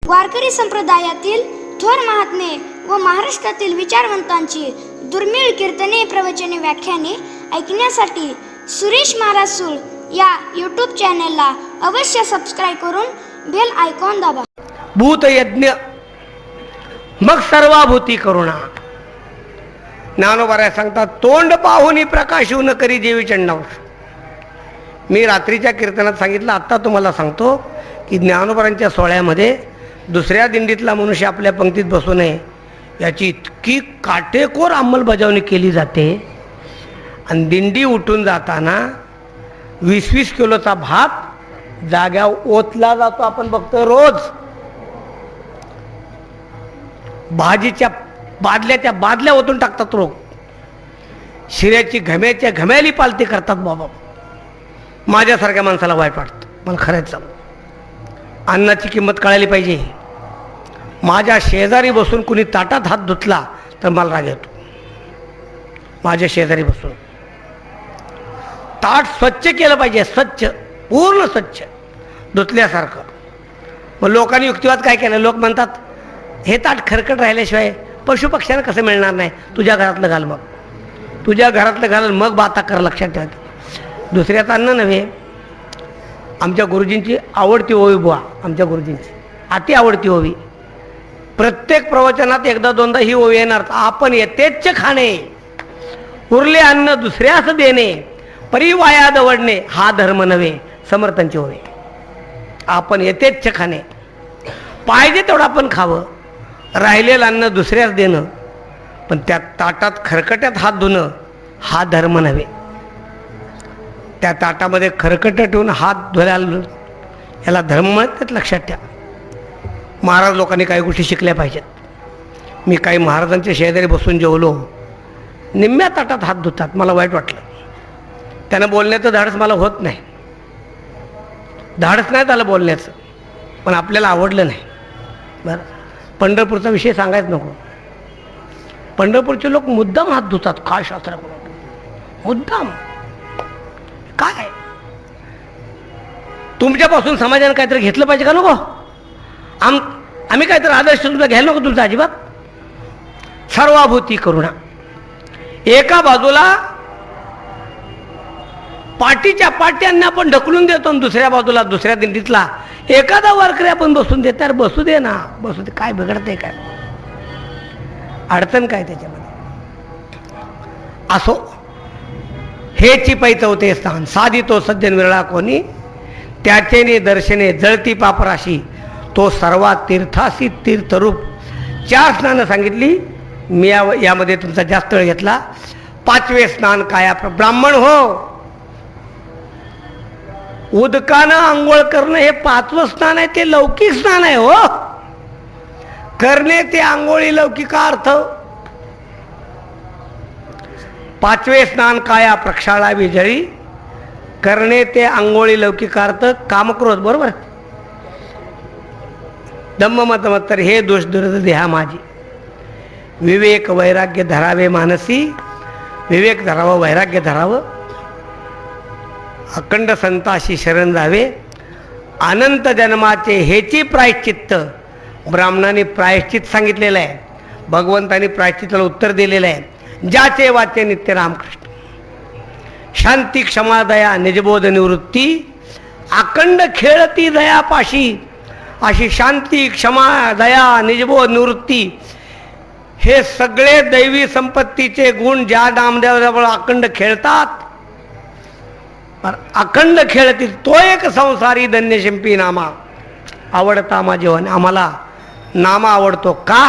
वारकरी संप्रदायातील थोर महात्मे व महाराष्ट्रातील विचारवंतांची दुर्मिळ कीर्तने, प्रवचने, व्याख्याने ऐकण्यासाठी सुरेश महाराज सूळ या यूट्यूब चॅनलला अवश्य सबस्क्राईब करून बेल आयकॉन दाबा. भूत यज्ञ मग सर्वाभूती करुणा. ज्ञानोबा सांगतात, तोंड पाहुनी प्रकाशू न करी जेवी चंडांश. मी रात्रीच्या कीर्तनात सांगितलं, आत्ता तुम्हाला सांगतो की ज्ञानोबांच्या सोहळ्यामध्ये दुसऱ्या दिंडीतला मनुष्य आपल्या पंक्तीत बसू नये याची इतकी काटेकोर अंमलबजावणी केली जाते. आणि दिंडी उठून जाताना 20-20 किलोचा भात जाग्यावर ओतला जातो. आपण बघतो रोज. भाजीच्या बादल्याच्या बादल्या ओतून टाकतात लोक. शिऱ्याची घम्याच्या घम्याली पालती करतात. बाबा, माझ्यासारख्या माणसाला वाईट वाटतं. मला खरंच सांगू, अन्नाची किंमत कळायला पाहिजे. माझ्या शेजारी बसून कुणी ताटात हात धुतला तर मला राग येतो. माझ्या शेजारी बसून ताट स्वच्छ केलं पाहिजे, स्वच्छ, पूर्ण स्वच्छ धुतल्यासारखं. मग लोकांनी युक्तिवाद काय केलं? लोक म्हणतात, हे ताट खरकट राहिल्याशिवाय पशुपक्ष्यांना कसं मिळणार नाही? तुझ्या घरातलं घाल, मग तुझ्या घरातलं घाल, मग बाता कर. लक्षात ठेवा, दुसऱ्याचं अन्न नव्हे. आमच्या गुरुजींची आवडती ओवी बुवा, आमच्या गुरुजींची अति आवडती ओवी. प्रत्येक प्रवचनात एकदा दोनदा ही ओवी येणार. आपण यथेच्छ खाणे, उरले अन्न दुसऱ्यास देणे, परिवाया दवडणे हा धर्म नव्हे. समर्थांची ओवी. आपण यथेच्छ खाणे, पाहिजे तेवढं आपण खावं, राहिलेलं अन्न दुसऱ्यास देणं, पण त्या ताटात खरकट्यात हात धुणं हा धर्म नव्हे. त्या ताटामध्ये खरकटं ठेवून हात धुवायला याला धर्म म्हणतात. लक्षात ठेवा. महाराज लोकांनी काही गोष्टी शिकल्या पाहिजेत. मी काही महाराजांच्या शेजारी बसून जेवलो, निम्म्या ताटात हात धुतात. मला वाईट वाटलं. त्यांना बोलण्याचं धाडस मला होत नाही. धाडस नाही त्याला बोलण्याचं, पण आपल्याला आवडलं नाही. बरं, पंढरपूरचा विषय सांगायच नको. पंढरपूरचे लोक मुद्दाम हात धुतात. काय शास्त्र मुद्दाम? काय तुमच्यापासून समाजाने काहीतरी घेतलं पाहिजे का नको? आम्ही काहीतरी आदर्श तुमचा घ्यायला नको तुमचा? अजिबात. सर्वाभूती करुणा. एका बाजूला पाठीच्या पाट्यांना आपण ढकलून देतो आणि दुसऱ्या बाजूला दुसऱ्या दिंडीतला एखादा वारकरी आपण बसून देत. तर बसू दे ना, बसू दे. काय बिघडते? काय अडचण काय त्याच्यामध्ये? असो, हे चिपैचवते स्थान साधितो सज्जन विरळा कोणी, त्याचेने दर्शने जळती पापराशी, तो सर्वात तीर्थासी तीर्थरूप. 4 स्नानं सांगितली. मी यामध्ये तुमचा जास्त वेळ घेतला. 5वे स्नान काया ब्राह्मण हो. उदकानं आंघोळ करणं हे 5वं स्नान आहे. ते लौकिक स्नान आहे हो. करणे ते आंघोळी लौकिका. 5वे स्नान काया प्रक्षाळावी जळी, करणे ते आंघोळी लौकिकार्थ. कामक्रोध. बरोबर. धम्म मत तर हे दोष दुर्द देहा माझी, विवेक वैराग्य धरावे मानसी. विवेक धरावं, वैराग्य धरावं, अखंड संताशी शरण जावे. अनंत जन्माचे हेची प्रायश्चित्त. ब्राह्मणाने प्रायश्चित सांगितलेलं आहे. भगवंतानी प्रायश्चिताला उत्तर दिलेलं आहे. ज्याचे वाचे नित्य रामकृष्ण. शांती क्षमा दया निजबोध निवृत्ती, अखंड खेळती दयापाशी. अशी शांती क्षमा दया निजबोध निवृत्ती हे सगळे दैवी संपत्तीचे गुण ज्या नामदेवाजवळ अखंड खेळतात, अखंड खेळतील तो एक संसारी धन्यशिंपी नामा. आवडता माझे जीवन. आम्हाला नामा आवडतो का?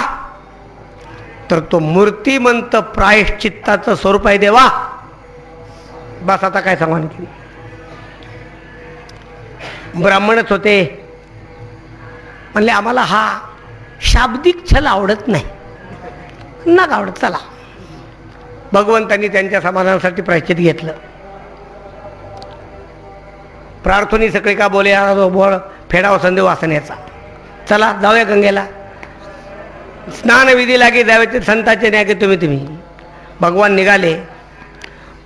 तर तो मूर्तिमंत प्रायश्चित्ताचं स्वरूप आहे देवा. बस, आता काय सांगू आणखी. ब्राह्मणच होते म्हणले, आम्हाला हा शाब्दिक छल आवडत नाही. नका आवडत. चला, भगवंतांनी त्यांच्या समाधानासाठी प्रायश्चित घेतलं. प्रार्थनी सगळे का बोले बोळ फेडाव संदेव वासनेचा. चला जाऊया गंगेला. स्नानविधी लागे जावे संतांचे न्यागे तुम्ही. भगवान निघाले.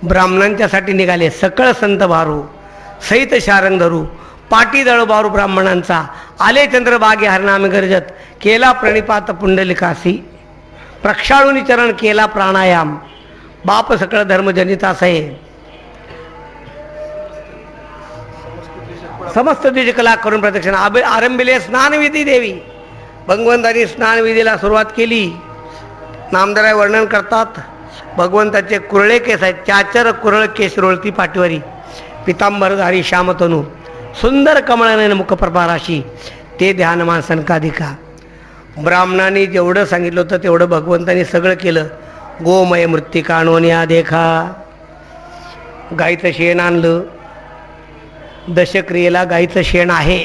ब्राह्मणांच्यासाठी निघाले. सकळ संत भारू सहित शारंग धरू पाटी दळबारू ब्राह्मणांचा, आले चंद्रबागे हरनामे गर्जत, केला प्रणिपात पुंडलिकासी, प्रक्षाळून चरण केला प्राणायाम, बाप सकळ धर्मजनित असे, समस्त द्विज कला करून प्रदक्षिणा आरंभिले स्नानविधी देवी. भगवंतांनी स्नानविधीला सुरुवात केली. नामदाराय वर्णन करतात, भगवंताचे कुरळे केस आहेत, चाचर कुरळ केस रोळती पाठीवरी, पितांबरधारी श्यामतनू, सुंदर कमळाने मुखप्रभाराशी, ते ध्यान मानसनकाधिका. ब्राह्मणांनी जेवढं सांगितलं होतं तेवढं भगवंतांनी सगळं केलं. गोमय मृत्तिका नोन्या देखा, गाईचं शेण आणलं. दशक्रियेला गाईचं शेण आहे.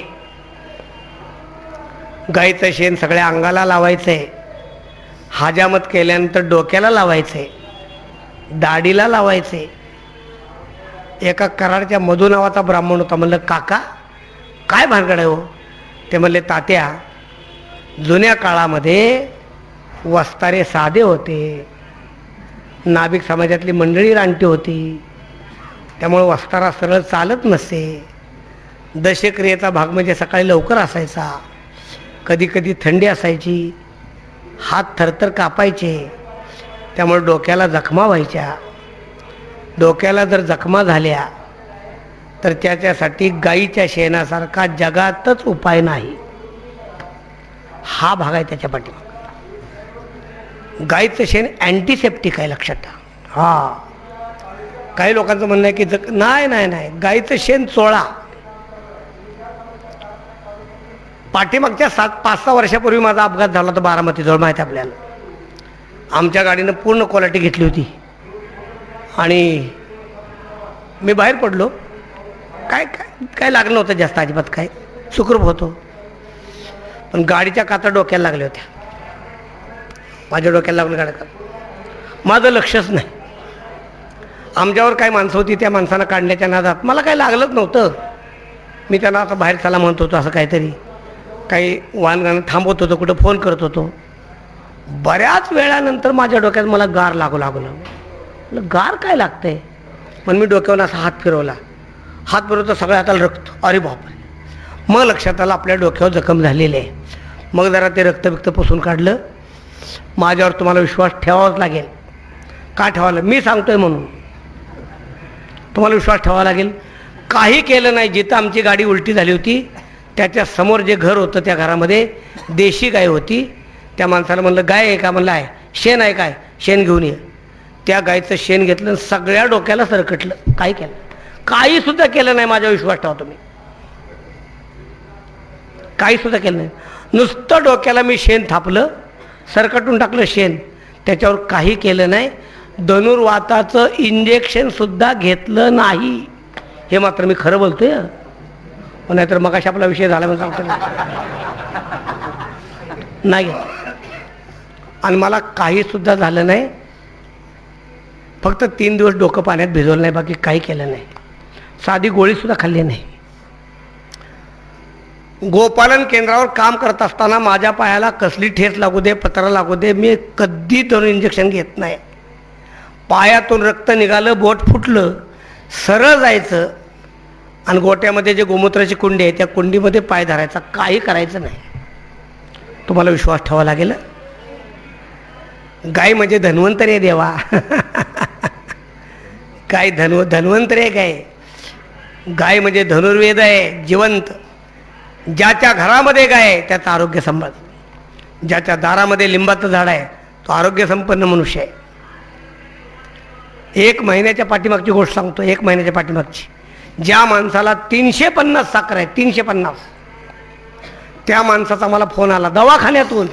गाईचं शेण सगळ्या अंगाला लावायचं आहे. हाजामत केल्यानंतर डोक्याला लावायचं आहे, दाढीला लावायचं आहे. एका कराडच्या मधू नावाचा ब्राह्मण होता. म्हणलं काका काय भानगड आहे हो? ते म्हणले तात्या, जुन्या काळामध्ये वस्तारे साधे होते, नाभिक समाजातली मंडळी रानटी होती, त्यामुळे वस्तारा सरळ चालत नसे. दशक्रियेचा भाग म्हणजे सकाळी लवकर असायचा, कधी कधी थंडी असायची, हात थरथर कापायचे, त्यामुळे डोक्याला जखमा व्हायच्या. डोक्याला जर जखमा झाल्या तर त्याच्यासाठी गाईच्या शेणासारखा जगातच उपाय नाही. हा भाग आहे त्याच्या पाठीमागे. गाईचं शेण अँटीसेप्टिक आहे, लक्षात ठेवा. हा, काही लोकांचं म्हणणं आहे की नाही नाही नाही, गाईचं शेण चोळा. पाठीमागच्या 5-6 वर्षापूर्वी माझा अपघात झाला होता बारामतीजवळ, माहिती आपल्याला. आमच्या गाडीनं पूर्ण क्वालिटी घेतली होती आणि मी बाहेर पडलो. काय काय काय लागलं नव्हतं जास्त, अजिबात काय, सुखरूप होतो. पण गाडीच्या काचा डोक्याला लागल्या होत्या. माझ्या डोक्याला लागलं गाड्या, माझं लक्षच नाही. आमच्यावर काय माणसं होती, त्या माणसांना काढण्याच्या नादात मला काही लागलंच नव्हतं. मी त्यांना आता बाहेर चला म्हणत होतो, असं काहीतरी काही वाहन थांबवत होतो, कुठं फोन करत होतो. बऱ्याच वेळानंतर माझ्या डोक्यात मला गार लागलं. गार काय लागतंय? पण मी डोक्यावर असा हात फिरवला. हात फिरवतो सगळ्या हाताला रक्त. अरे बापरे! मग लक्षात आलं आपल्या डोक्यावर जखम झालेली आहे. मग जरा ते रक्त पुसून काढलं. माझ्यावर तुम्हाला विश्वास ठेवावाच लागेल. का ठेवायला? मी सांगतोय म्हणून तुम्हाला विश्वास ठेवावा लागेल. काही केलं नाही. जिथं आमची गाडी उलटी झाली होती त्याच्या समोर जे घर होतं त्या घरामध्ये देशी गाय होती. त्या माणसाला म्हणलं गाय आहे का? म्हणलं आहे. शेण आहे काय? शेण घेऊन ये. त्या गायचं शेण घेतलं, सगळ्या डोक्याला सरकटलं. काय केलं? काही सुद्धा केलं नाही. माझा विश्वास ठेवा तुम्ही. काही सुद्धा केलं नाही. नुसतं डोक्याला मी शेण थापलं, सरकटून टाकलं शेण. त्याच्यावर काही केलं नाही. धनुर्वाताचं इंजेक्शन सुद्धा घेतलं नाही. हे मात्र मी खरं बोलतोय. नाहीतर मगाशी आपला विषय झाला म्हणून सांगतो नाही. आणि मला काही सुद्धा झालं नाही. फक्त 3 दिवस डोकं पाण्यात भिजवलं नाही, बाकी काही केलं नाही. साधी गोळी सुद्धा खाल्ली नाही. गोपालन केंद्रावर काम करत असताना माझ्या पायाला कसली ठेच लागू दे, पत्रा लागू दे, मी कधी धरून इंजेक्शन घेत नाही. पायातून रक्त निघालं, बोट फुटलं, सरळ जायचं आणि गोट्यामध्ये जे गोमूत्राची कुंडी आहे त्या कुंडीमध्ये पाय धरायचा. काही करायचं नाही. तुम्हाला विश्वास ठेवावा लागेल. गाय म्हणजे धन्वंतरी आहे देवा. गाय धन्वंतरी आहे. गाय म्हणजे धनुर्वेद आहे, जिवंत. ज्याच्या घरामध्ये गाय आहे त्याचं आरोग्य संपन्न. ज्याच्या दारामध्ये लिंबाचं झाड आहे तो आरोग्य संपन्न मनुष्य आहे. 1 महिन्याच्या पाठीमागची गोष्ट सांगतो. 1 महिन्याच्या पाठीमागची. ज्या माणसाला 350 साखर आहे, 350, त्या माणसाचा मला फोन आला दवाखान्यातून.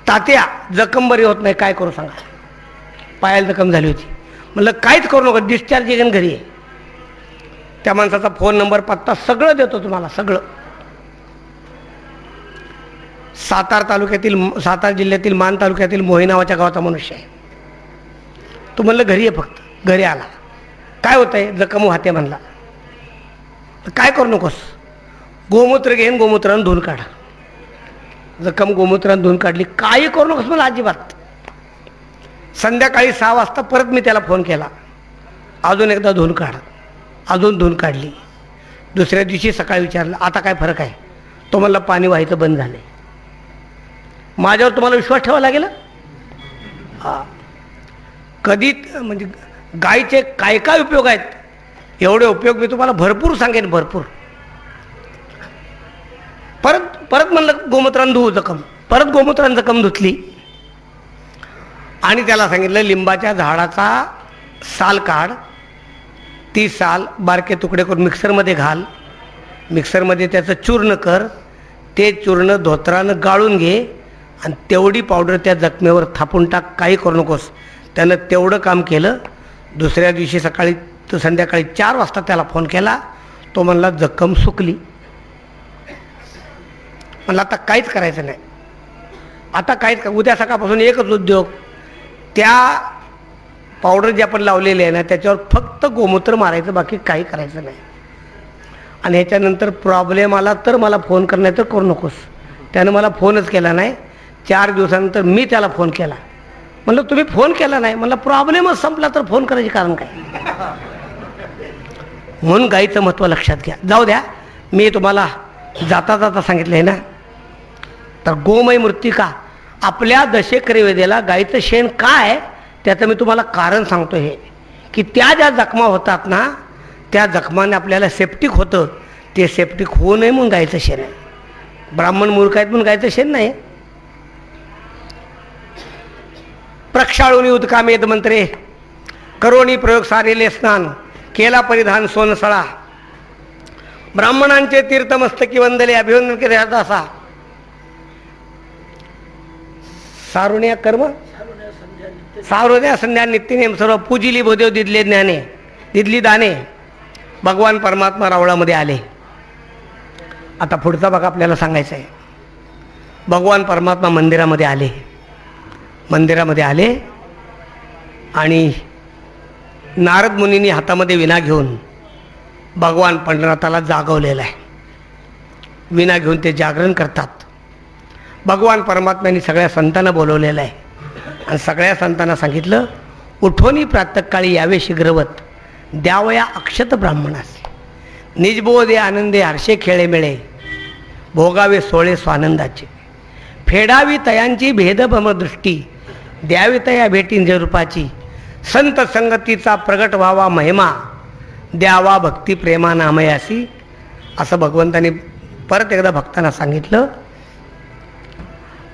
तात्या जखम बरी होत नाही, काय करू सांगा. पायाला जखम झाली होती. म्हणलं काहीच करू नका, डिस्चार्ज घेऊन घरी आहे. त्या माणसाचा फोन नंबर, पत्ता सगळं देतो तुम्हाला, सगळं. सातारा जिल्ह्यातील मान तालुक्यातील मोही नावाच्या गावाचा मनुष्य आहे. तो म्हणलं घरी आहे. फक्त घरी आला. काय होतंय? जखम वाहते म्हणला. काय करू नकोस, गोमूत्र घेऊन गोमूत्रानं धुवून काढा. जखम गोमूत्रानं धुवून काढली. काही करू नकोस मला अजिबात. संध्याकाळी 6 वाजता परत मी त्याला फोन केला. अजून एकदा धुवून काढ. अजून धुवून काढली. दुसऱ्या दिवशी सकाळी विचारलं, आता काय फरक आहे? तो म्हणला, पाणी व्हायचं बंद झालं. माझ्यावर तुम्हाला विश्वास ठेवावा लागेल. कधी म्हणजे गायीचे काय काय उपयोग आहेत, एवढे उपयोग मी तुम्हाला भरपूर सांगेन, भरपूर. परत म्हणलं गोमूत्रानं धुवू जखम. परत गोमूत्रानं जखम धुतली आणि त्याला सांगितलं, लिंबाच्या झाडाचा साल काढ, ती साल बारके तुकडे करून मिक्सरमध्ये घाल, मिक्सरमध्ये त्याचं चूर्ण कर, ते चूर्ण धोत्रानं गाळून घे आणि तेवढी पावडर त्या जखमेवर थापून टाक, काही करू नकोस. त्यानं तेवढं काम केलं. दुसऱ्या दिवशी सकाळी तर संध्याकाळी 4 वाजता त्याला फोन केला. तो म्हणला, जखम सुकली. म्हणलं आता काहीच करायचं नाही, आता काहीच उद्या सकाळपासून एकच उद्योग, त्या पावडर जे आपण लावलेले आहे ना त्याच्यावर फक्त गोमूत्र मारायचं, बाकी काही करायचं नाही. आणि ह्याच्यानंतर प्रॉब्लेम आला तर मला फोन कर, नाही तर करू नकोस. त्यानं मला फोनच केला नाही. 4 दिवसानंतर मी त्याला फोन केला. म्हणलं तुम्ही फोन केला नाही. म्हणलं प्रॉब्लेमच संपला तर फोन करायचे कारण काय? म्हणून गाईचं महत्त्व लक्षात घ्या. जाऊ द्या, मी तुम्हाला जाता जाता सांगितलं आहे ना, तर गोमय मृत्तिका, आपल्या दशेकरेवेदेला गाईचं शेण काय त्याचं मी तुम्हाला कारण सांगतो. हे की त्या ज्या जखमा होतात ना, त्या जखमाने आपल्याला सेप्टिक होतं, ते सेप्टिक होऊ नये म्हणून गाईचं शेण आहे. ब्राह्मण मूर्ख आहेत म्हणून गाईचं शेण नाही. प्रक्षाळुनी उदकामेद मंत्रे, करोनी प्रयोग सारेले स्नान, केला परिधान सोनसळा, ब्राह्मणांचे तीर्थमस्तकी वंदले, अभिवंदन केले असा. सारुण्या कर्म सारुण्या संध्या नित्यनेम सर्व पूजिली बोदेव दिदले ज्ञाने, दिदली दाने. भगवान परमात्मा रावळामध्ये आले. आता पुढचा भाग आपल्याला सांगायचा आहे. भगवान परमात्मा मंदिरामध्ये आले. मंदिरामध्ये आले आणि नारद मुनींनी हातामध्ये विणा घेऊन भगवान पंढरनाथाला जागवलेला आहे. विणा घेऊन ते जागरण करतात. भगवान परमात्म्यांनी सगळ्या संतांना बोलवलेलं आहे आणि सगळ्या संतांना सांगितलं, उठोनी प्रातःकाळी यावे शीघ्रवत, द्यावया अक्षत ब्राह्मणास, निजबोधे आनंदे हर्षे खेळे मिळे, भोगावे सोळे स्वानंदाचे, फेडावी तयांची भेदभ्रमदृष्टी, द्यावी तया भेटींज रूपाची, संत संगतीचा प्रगट व्हावा महिमा, द्यावा भक्ती प्रेमा नामयासी. असं भगवंतांनी परत एकदा भक्तांना सांगितलं.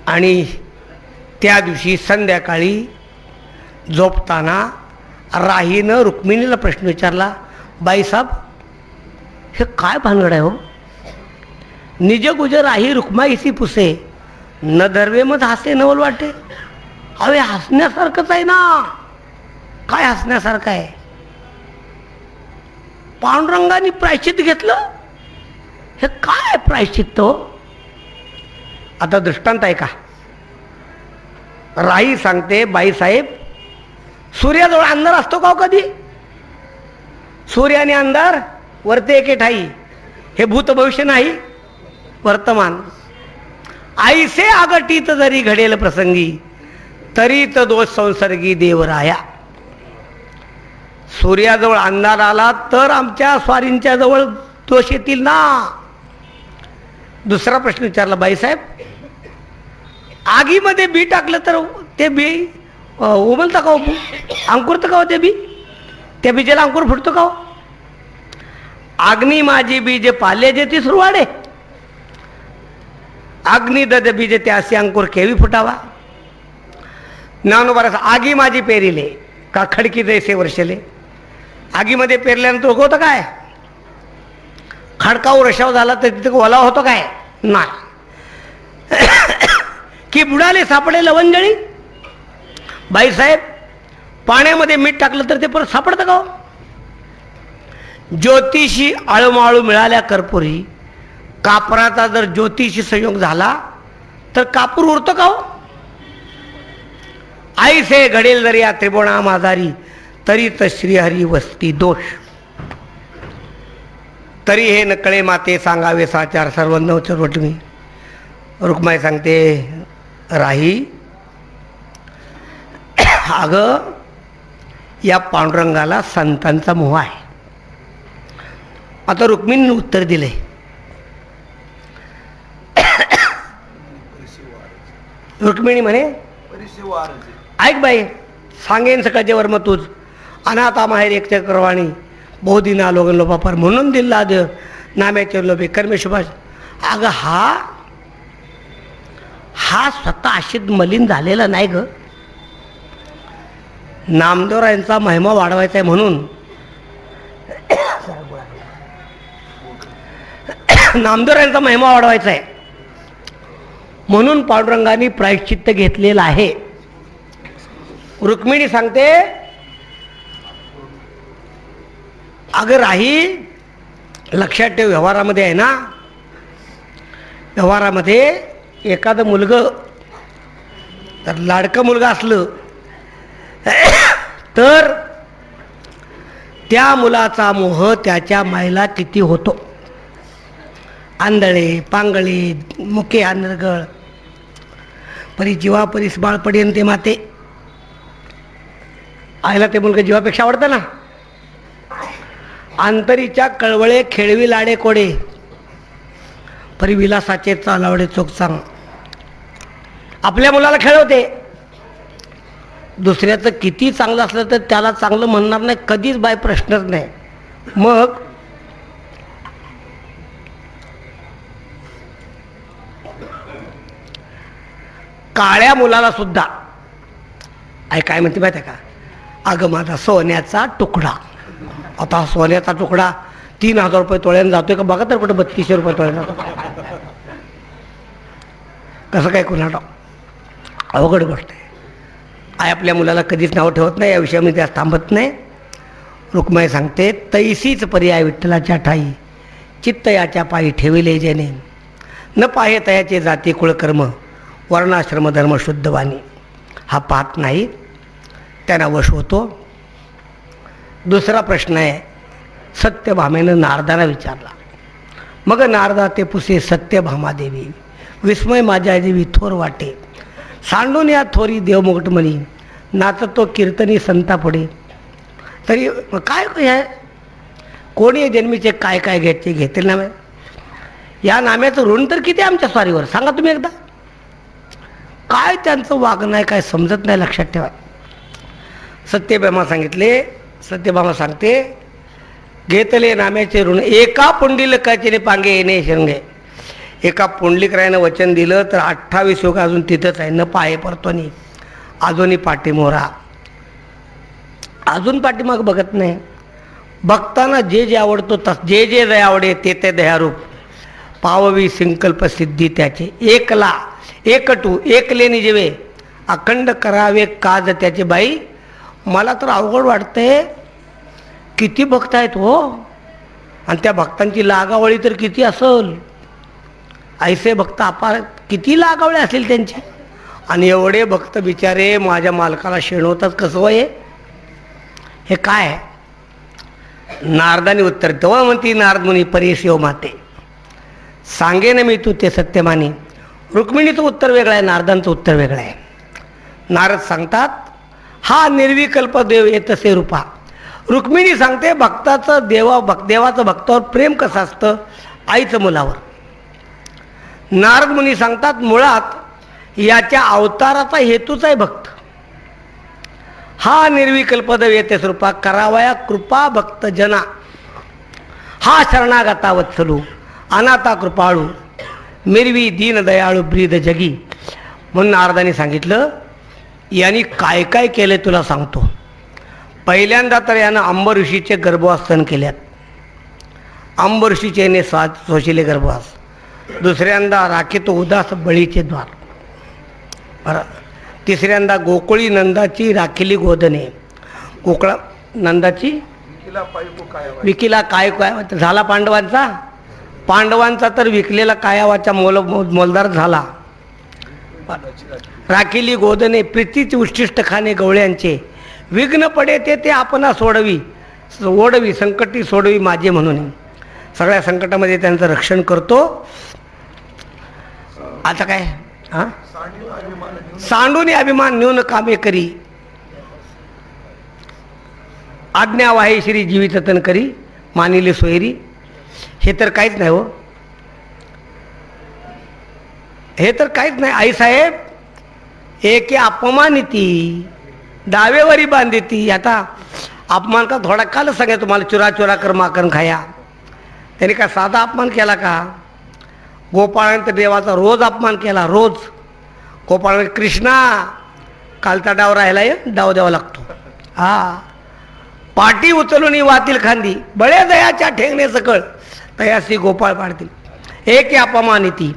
आणि त्या दिवशी संध्याकाळी झोपताना राहीनं रुक्मिणीला प्रश्न विचारला, बाईसाहेब हे काय भानगड आहे हो? निज गुज राही रुक्माईसी पुसे, न धर्वे मत हासे नवल वाटे. अरे हसण्यासारखंच आहे ना. काय हसण्यासारखं आहे? पांडुरंगाने प्रायश्चित्त घेतलं. हे काय प्रायश्चित्त हो? आता दृष्टांत आहे का? राही सांगते, बाईसाहेब सूर्याजवळ अंधार असतो का हो कधी? सूर्य आणि अंधार वरते एके ठाई. हे भूत भविष्य नाही, वर्तमान. आईसे आगटीत जरी घडेल प्रसंगी, तरीत दोष संसर्गी देवराया. सूर्याजवळ अंधार आला तर आमच्या स्वारींच्या जवळ दोष येतील ना. दुसरा प्रश्न विचारला, बाईसाहेब आगीमध्ये बी टाकलं तर ते बी उमलतं का हो? अंकुरतं का हो ते बी? त्या बीजाला अंकुर फुटतो का हो? अग्नी माझी बीज पाले जे ती सुरवाडे, अग्नी दद बीज त्यासी अंकुर केवी फुटावा. नानो बरस आगी माझी पेरिले का खडकी जैसे वर्षले. आगीमध्ये पेरल्यानंतर उगवतं काय? खडकावर रशाव झाला तर तिथे ओलावा होतो काय? नाही. की बुडाले सापडे लवंजळी. बाईसाहेब पाण्यामध्ये मीठ टाकलं तर ते परत सापडतं का हो? ज्योतिषी आळूमाळू मिळाल्या कर्पुरी, कापराचा जर ज्योतिषी संयोग झाला तर कापूर उरतो का हो? आईसे घडेल दर्या त्रिभुवना माझारी, तरी तर श्रीहरी वस्ती दोष. तरी हे नकळे माते सांगावे साचार, सर्व नवचर वटमी. रुक्माई सांगते, राही अगं या पांडुरंगाला संतांचा मोह आहे आता रुक्मिणीने उत्तर दिले, रुक्मिणी म्हणे ऐक बाई, सांगेन सकाळचे वर्म तूच अनाथा माहेर एक चक्रवाणी बहुदिना लोगन लोपापर म्हणून दिला देव नाम्याचे लोभे कर्मे शुभाष. अगं हा स्वतः अशीत मलिन झालेला नाही ग. नामदेवरायांचा महिमा वाढवायचा आहे म्हणून नामदेवरायांचा महिमा वाढवायचा आहे म्हणून पांडुरंगाने प्रायश्चित्त घेतलेलं आहे. रुक्मिणी सांगते, अगं राही, लक्षात ठेव, व्यवहारामध्ये आहे ना, व्यवहारामध्ये एखादं मुलगं तर लाडकं मुलगा असलं तर त्या मुलाचा मोह त्याच्या मायला किती होतो. आंधळे पांगळे मुके आंधळगळ परी जीवा परीस बाळ पडेन ते माते. आईला ते मुलगा जीवापेक्षा आवडतं ना. अंतरीच्या कळवळे खेळवी लाडे कोडे परी विलासाचे चालावडे चोख सांग. आपल्या मुलाला खेळवते, दुसऱ्याचं किती चांगलं असलं तर त्याला चांगलं म्हणणार नाही कधीच बाय, प्रश्नच नाही. मग काळ्या मुलाला सुद्धा आई काय म्हणते माहिती आहे का, अगं माझा सोन्याचा तुकडा. आता सोन्याचा तुकडा 3,000 रुपये तोळ्यानं जातोय का बघा तर, कुठं 3200 रुपये तोळ्यानं जातो. कसं काय कुणाला अवघड गोष्ट आहे. आई आपल्या मुलाला कधीच नाव ठेवत नाही, या विषयामध्ये त्यास थांबत नाही. रुक्माई सांगते, तैसीच पर्याय विठ्ठलाच्या ठाई चित्त याच्या पायी ठेविले जेणे न पाहे तयाचे जाती कुळकर्म वर्णाश्रम धर्म शुद्ध वाणी. हा पाहत नाही, त्यांना वश होतो. दुसरा प्रश्न आहे, सत्यभामेनं नारदाला विचारला. मग नारदा ते पुसे सत्यभामादेवी विस्मय माझ्या देवी थोर वाटे सांडून या थोरी देवमुगटमणी नाचतो तो कीर्तनी संता पुढे. तरी काय आहे, कोणी जन्मीचे काय काय घ्यायचे घेतील नामे. या नाम्याचं ऋण तर किती आमच्या स्वारीवर सांगा तुम्ही एकदा. काय त्यांचं वागणं आहे काय समजत नाही, लक्षात ठेवा. सत्यभामा सांगते, घेतले नाम्याचे ऋण एका पुंडलिकाचे पांगे येणे शृंगे. एका पुंडलिकरायानं वचन दिलं तर 28 युग अजून तिथंच आहे. न पाये परतोनी अजूनही पाठीमोरा, अजून पाठीमाग बघत नाही. भक्तांना जे जे आवडतो जे जे दया आवडे ते ते दयारूप पाववी संकल्प सिद्धी त्याचे. एकला एकटू एकले निजवे अखंड करावे काज त्याचे. बाई मला तर अवघड वाटतंय, किती भक्त आहेत हो, आणि त्या भक्तांची लागावळी तर किती असेल. ऐसे भक्त अपार किती लागावळे असेल त्यांची. आणि एवढे भक्त बिचारे माझ्या मालकाला शेणवतात कसं आहे. हे काय आहे. नारदाने उत्तर तेव्हा म्हणती, नारद मुनी परेश येऊ माते सांगेन मी तू ते सत्यमानी. रुक्मिणीचं उत्तर वेगळं आहे, नारदांचं उत्तर वेगळं आहे. नारद सांगतात, हा निर्विकल्प देव येतसे रूपा. रुक्मिणी सांगते, भक्ताचं देवाचं भक्तावर प्रेम कसं असतं, आईचं मुलावर. नारद मुनी सांगतात, मुळात याच्या अवताराचा हेतूच आहे भक्त. हा निर्विकल्प देव येतेस रूपा करावया कृपा भक्त जना. हा शरणागता वत्सलू अनाथा कृपाळू मिरवी दीन दयाळू ब्रीद जगी. म्हणून नारदाने सांगितलं, यांनी काय काय केले तुला सांगतो. पहिल्यांदा तर यानं अंबर ऋषीचे गर्भवास सहन केल्यात. अंबर ऋषीचे याने सोशिले गर्भवास. दुसऱ्यांदा राखीतो उदास बळीचे द्वार. तिसऱ्यांदा गोकुळी नंदाची राखिली गोधने. गोकुळा नंदाची विकिला काय झाला पांडवांचा तर विकलेला कायावाचा मोलदार झाला. राखिली गोधने प्रीतीचे उच्छिष्ट खाणे गवळ्यांचे. विघ्न पडे ते आपणा ओढवी संकटी सोडवी माझे म्हणून. सगळ्या संकटामध्ये त्यांचं रक्षण करतो. आता काय हा सांडून अभिमान न्यून कामे करी आज्ञा वाहे श्री जीविततन करी मानिले सोयरी. हे तर काहीच नाही हो, हे तर काहीच नाही. आईसाहेब एके अपमानिती डावेवरी बांधिती. आता अपमान का थोडा काल सांगा तुम्हाला, चुरा चुरा कर माकन खाया. त्याने काय साधा अपमान केला का? गोपाळाने देवाचा रोज अपमान केला, रोज. गोपाळ कृष्णा कालचा डाव राहिला डाव द्यावा लागतो. हा, पाटी उचलून वातील खांदी, बळे दयाच्या ठेंगणे सकळ तयासी गोपाळ पाडतील. एक अपमानिती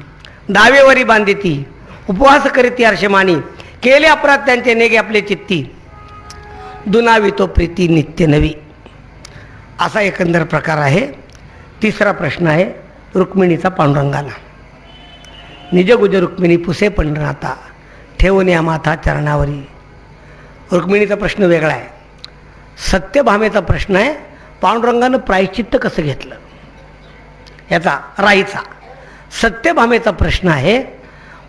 डावेवरी बांधिती, उपवास करीती अर्षमानी, केले अपराध त्यांचे नेगे आपले चित्ती, दुनावी तो प्रीती नित्य नवी. असा एकंदर प्रकार आहे. तिसरा प्रश्न आहे रुक्मिणीचा पांडुरंगाला. निज गुज रुक्मिणी पुसे पंढरनाथा, ठेवून या माथा चरणावरी. रुक्मिणीचा प्रश्न वेगळा आहे. सत्यभामेचा प्रश्न आहे पांडुरंगानं प्रायश्चित्त कसं घेतलं याचा, राईचा. सत्यभामेचा प्रश्न आहे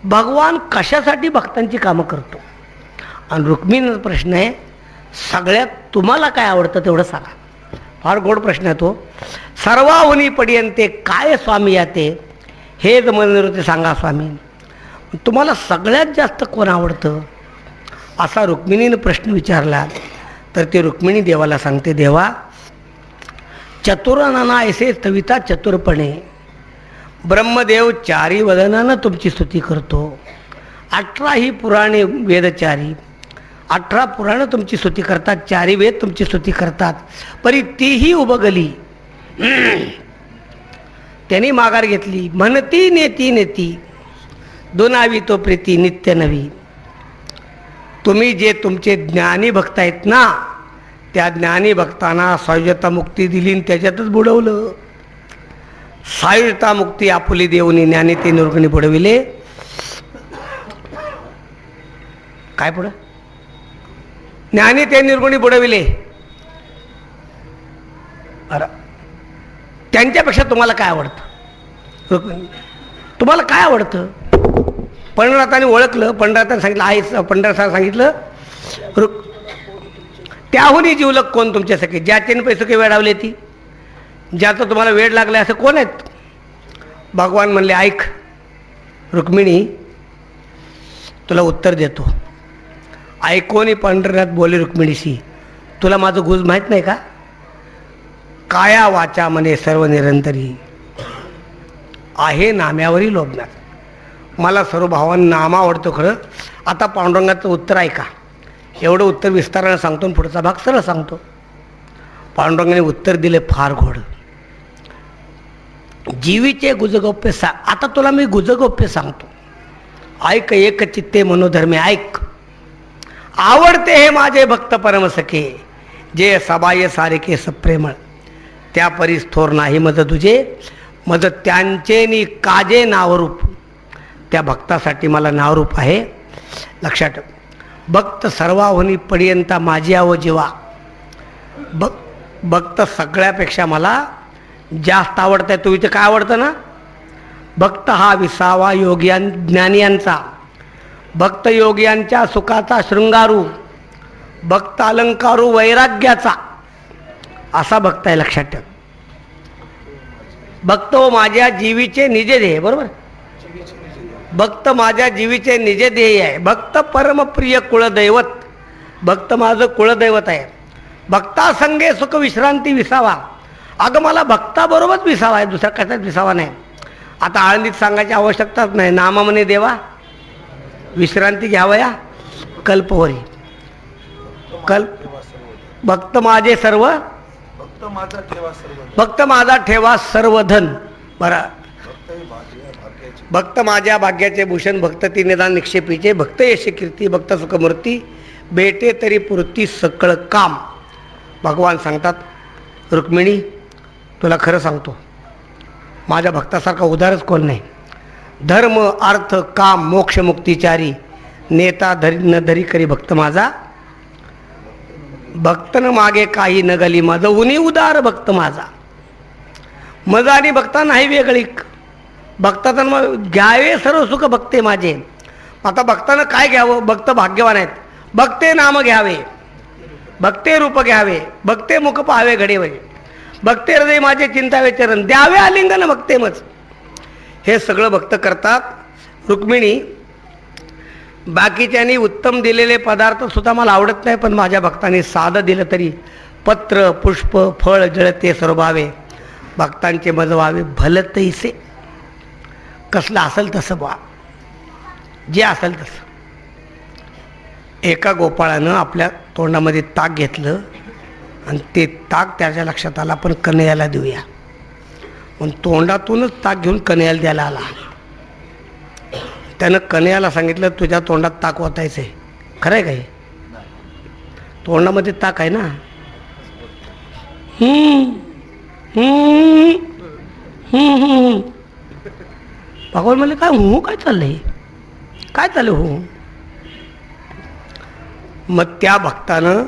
भगवान कशासाठी भक्तांची कामं करतो. आणि रुक्मिणीचा प्रश्न आहे सगळ्यात तुम्हाला काय आवडतं तेवढं सांगा. फार गोड प्रश्न आहे तो. सर्वाहुनी पर्यंते काय स्वामी याते, हे मनोरथ सांगा स्वामी. तुम्हाला सगळ्यात जास्त कोण आवडतं असा रुक्मिणीनं प्रश्न विचारला तर ते रुक्मिणी देवाला सांगते, देवा चतुरानाना ऐसे तविता चतुरपणे, ब्रह्मदेव चारी वदनानं तुमची स्तुती करतो. 18 ही पुराणे वेदचारी, 18 पुराणं तुमची स्तुती करतात, 4 वेद तुमची स्तुती करतात, परी तीही उबगली. त्यांनी माघार घेतली. म्हणती नेती नेती, दुनावी तो प्रीती नित्य नवी. तुम्ही जे तुमचे ज्ञानी भक्त आहेत ना, त्या ज्ञानी भक्तांना सायुज्यता मुक्ती दिली आणि त्याच्यातच बुडवलं. सायुज्यता मुक्ती आपुली देऊनी ज्ञानी ते निर्गुणी बुडविले. काय पुढं? ज्ञानी ते निर्गुणी बुडविले. अरे त्यांच्यापेक्षा तुम्हाला काय आवडतं? तुम्हाला काय आवडतं? पंढरनाथाने ओळखलं, पंढरनाथाने सांगितलं आहे, पंढरनाथाने सांगितलं त्याहूनही जीवलक कोण तुमच्यासाठी, ज्याच्याने पैसे वेळावले ती, ज्याचं तुम्हाला वेळ लागला असं कोण आहेत? भगवान म्हणले ऐक रुक्मिणी, तुला उत्तर देतो. ऐकोनी पंढरनाथ बोले रुक्मिणीशी, तुला माझं गुज माहीत नाही का? काया वाचा मने सर्व निरंतरी, आहे नाम्यावरी लोभणार. मला सर्व भावांना नाम आवडतो खरं. आता पांडुरंगाचं उत्तर ऐका. एवढं उत्तर विस्तारानं सांगतो आणि पुढचा भाग सरळ सांगतो. पांडुरंगाने उत्तर दिले फार गोड. जीवीचे गुजगोप्य आता तुला मी गुजगोप्य सांगतो. ऐक एक चित्ते मनोधर्मे ऐक. आवडते हे माझे भक्त परमसखे, जे सबाय सारिके सप्रेमळ. त्या परीस थोर नाही मज तुझे, मज त्यांचे नि काजे नावरूप. त्या भक्तासाठी मला नावरूप आहे. लक्षात ठेव. भक्त सर्वाहुनी पर्यंता माझी आव जीवा. भक्त सगळ्यापेक्षा मला जास्त आवडत आहे. तो इथे काय आवडतं ना? भक्त हा विसावा योग्यां ज्ञानियांचा, भक्त योग्यांच्या सुखाचा शृंगारू, भक्त अलंकारू वैराग्याचा, असा भक्त आहे. लक्षात ठेव. भक्त हो माझ्या जीवीचे निजे ध्येय. बरोबर, भक्त माझ्या जीवीचे निजे ध्येय आहे. भक्त परमप्रिय कुळदैवत. भक्त माझं कुळदैवत आहे. भक्तासंगे सुख विश्रांती विसावा. अगं मला भक्ताबरोबरच विसावा आहे, दुसरा कशाच विसावा नाही. आता आळंदीत सांगायची आवश्यकताच नाही. नामा म्हणे देवा विश्रांती घ्यावया कल्पवरी. भक्त माझे सर्व, भक्त माझा ठेवा सर्व धन. बरा, भक्त माझ्या भाग्याचे भूषण, भक्त ती निदान निक्षेपीचे, भक्त यश कीर्ती, भक्त सुखमूर्ती, भेटे तरी पूर्ती सकळ काम. भगवान सांगतात रुक्मिणी तुला खरं सांगतो, माझ्या भक्तासारखा उदारच कोण नाही. धर्म अर्थ काम मोक्ष मुक्तिचारी, नेता धरी न धरी करी भक्त माझा. भक्त न मागे काही न गली, माझं उनी उदार भक्त माझा. मजा आणि भक्ता नाही वेगळी. भक्तांना घ्यावे सर्व सुख भक्ते माझे. आता भक्तानं काय घ्यावं? भक्त भाग्यवान आहेत. भक्ते नाम घ्यावे, भक्ते रूप घ्यावे, भक्ते मुख पाहावे घडेवळे. भक्ते हृदय माझे चिंतावे चरण, द्यावे आलिंगन भक्ते मज. हे सगळं भक्त करतात. रुक्मिणी, बाकीच्यांनी उत्तम दिलेले पदार्थ सुद्धा मला आवडत नाही, पण माझ्या भक्तांनी साधं दिलं तरी पत्र पुष्प फळ जळते सर्वावे, भक्तांचे मज व्हावे भलं तैसे. कसलं असेल तसं बा, जे असेल तसं. एका गोपाळानं आपल्या तोंडामध्ये ताक घेतलं आणि ते ताक त्याच्या लक्षात आलं आपण कन्हैयाला देऊया, पण तोंडातूनच ताक घेऊन कन्हैयाला द्यायला आला. त्यानं कन्हैयाला सांगितलं तुझ्या तोंडात ताक ओतायचं आहे. खरं आहे का हे? तोंडामध्ये ताक आहे ना. भगवान म्हणले काय हो, काय चाललंय, काय चाललं हो. मग त्या भक्तानं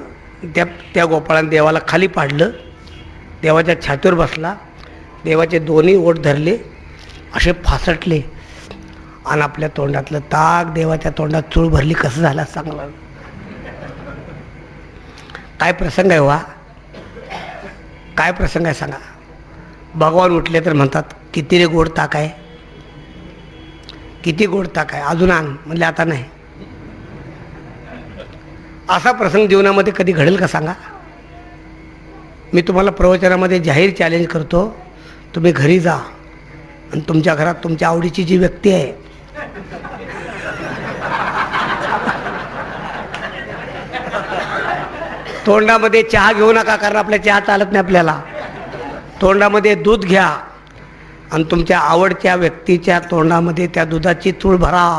त्या गोपाळानं देवाला खाली पाडलं, देवाच्या छातीवर बसला, देवाचे दोन्ही ओठ धरले, असे फासटले आणि आपल्या तोंडातलं ताक देवाच्या तोंडात चूळ भरली. कसं झालं चांगला. काय प्रसंग आहे वा, काय प्रसंग आहे सांगा. भगवान उठले तर म्हणतात किती रे गोड ताक आहे, किती गोड ताक आहे, अजून आण. म्हणले आता नाही. असा प्रसंग जीवनामध्ये कधी घडेल का सांगा. मी तुम्हाला प्रवचनामध्ये जाहीर चॅलेंज करतो, तुम्ही घरी जा आणि तुमच्या घरात तुमच्या आवडीची जी व्यक्ती आहे तोंडामध्ये चहा घेऊ नका, कारण आपल्या चहा चालत नाही आपल्याला. तोंडामध्ये दूध घ्या आणि तुमच्या आवडत्या व्यक्तीच्या तोंडामध्ये त्या दुधाची चूळ भरा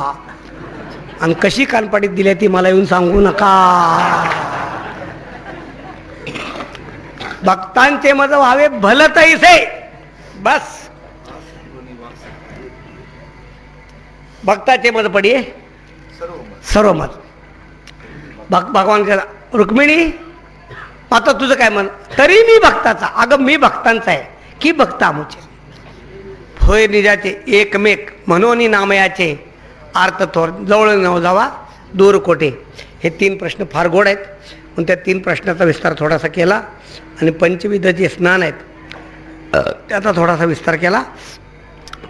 आणि कशी कानपाडीत दिली ती मला येऊन सांगू नका. भक्तांचे मज व्हावे भलं तैसे. बस भक्ताचे मज पडिये सर्व मत. भगवान करा रुक्मिणी आता तुझं काय म्हण. तरी मी भक्ताचा, अगं मी भक्तांचा आहे की भक्त आमुचे. होय निजाचे एकमेक म्हणून नामयाचे अर्थ थोर, जवळ न जावा दूर कोठे. हे 3 प्रश्न फार गोड आहेत, पण त्या 3 प्रश्नाचा विस्तार थोडासा केला आणि पंचविध जे स्नान आहेत त्याचा थोडासा विस्तार केला.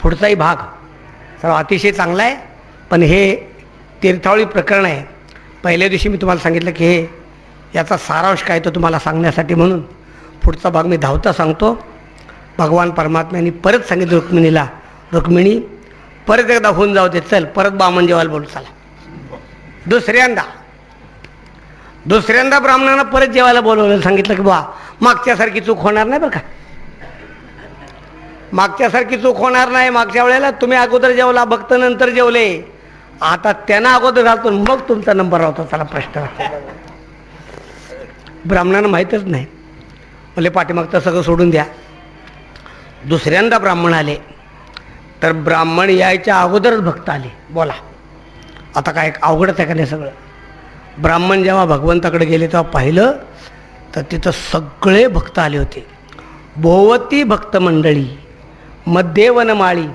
पुढचाही भाग सर्व अतिशय चांगला आहे, पण हे तीर्थावळी प्रकरण आहे. पहिल्या दिवशी मी तुम्हाला सांगितलं की हे याचा सारांश काय तो तुम्हाला सांगण्यासाठी, म्हणून पुढचा भाग मी धावता सांगतो. भगवान परमात्म्यांनी परत सांगितलं रुक्मिणीला, रुक्मिणी परत एकदा होऊन जाऊ दे, चल परत बामण जेवायला बोलू. चला दुसऱ्यांदा ब्राह्मणांना परत जेवायला बोलवलं. सांगितलं की बा मागच्यासारखी चूक होणार नाही बरं का, मागच्यासारखी चूक होणार नाही. मागच्या वेळेला तुम्ही अगोदर जेवला, भक्त नंतर जेवले, आता त्यांना अगोदर घालतो मग तुमचा नंबर राहतो. चला प्रश्न. ब्राह्मणांना माहीतच नाही, म्हणजे पाठीमागचं सगळं सोडून द्या. दुसऱ्यांदा ब्राह्मण आले तर ब्राह्मण यायच्या अगोदरच भक्त आले. बोला आता काय अवघडच आहे का नाही सगळं. ब्राह्मण जेव्हा भगवंताकडे गेले तेव्हा पाहिलं तर तिथं सगळे भक्त आले होते. भोवती भक्त मंडळी मध्ये वनमाळी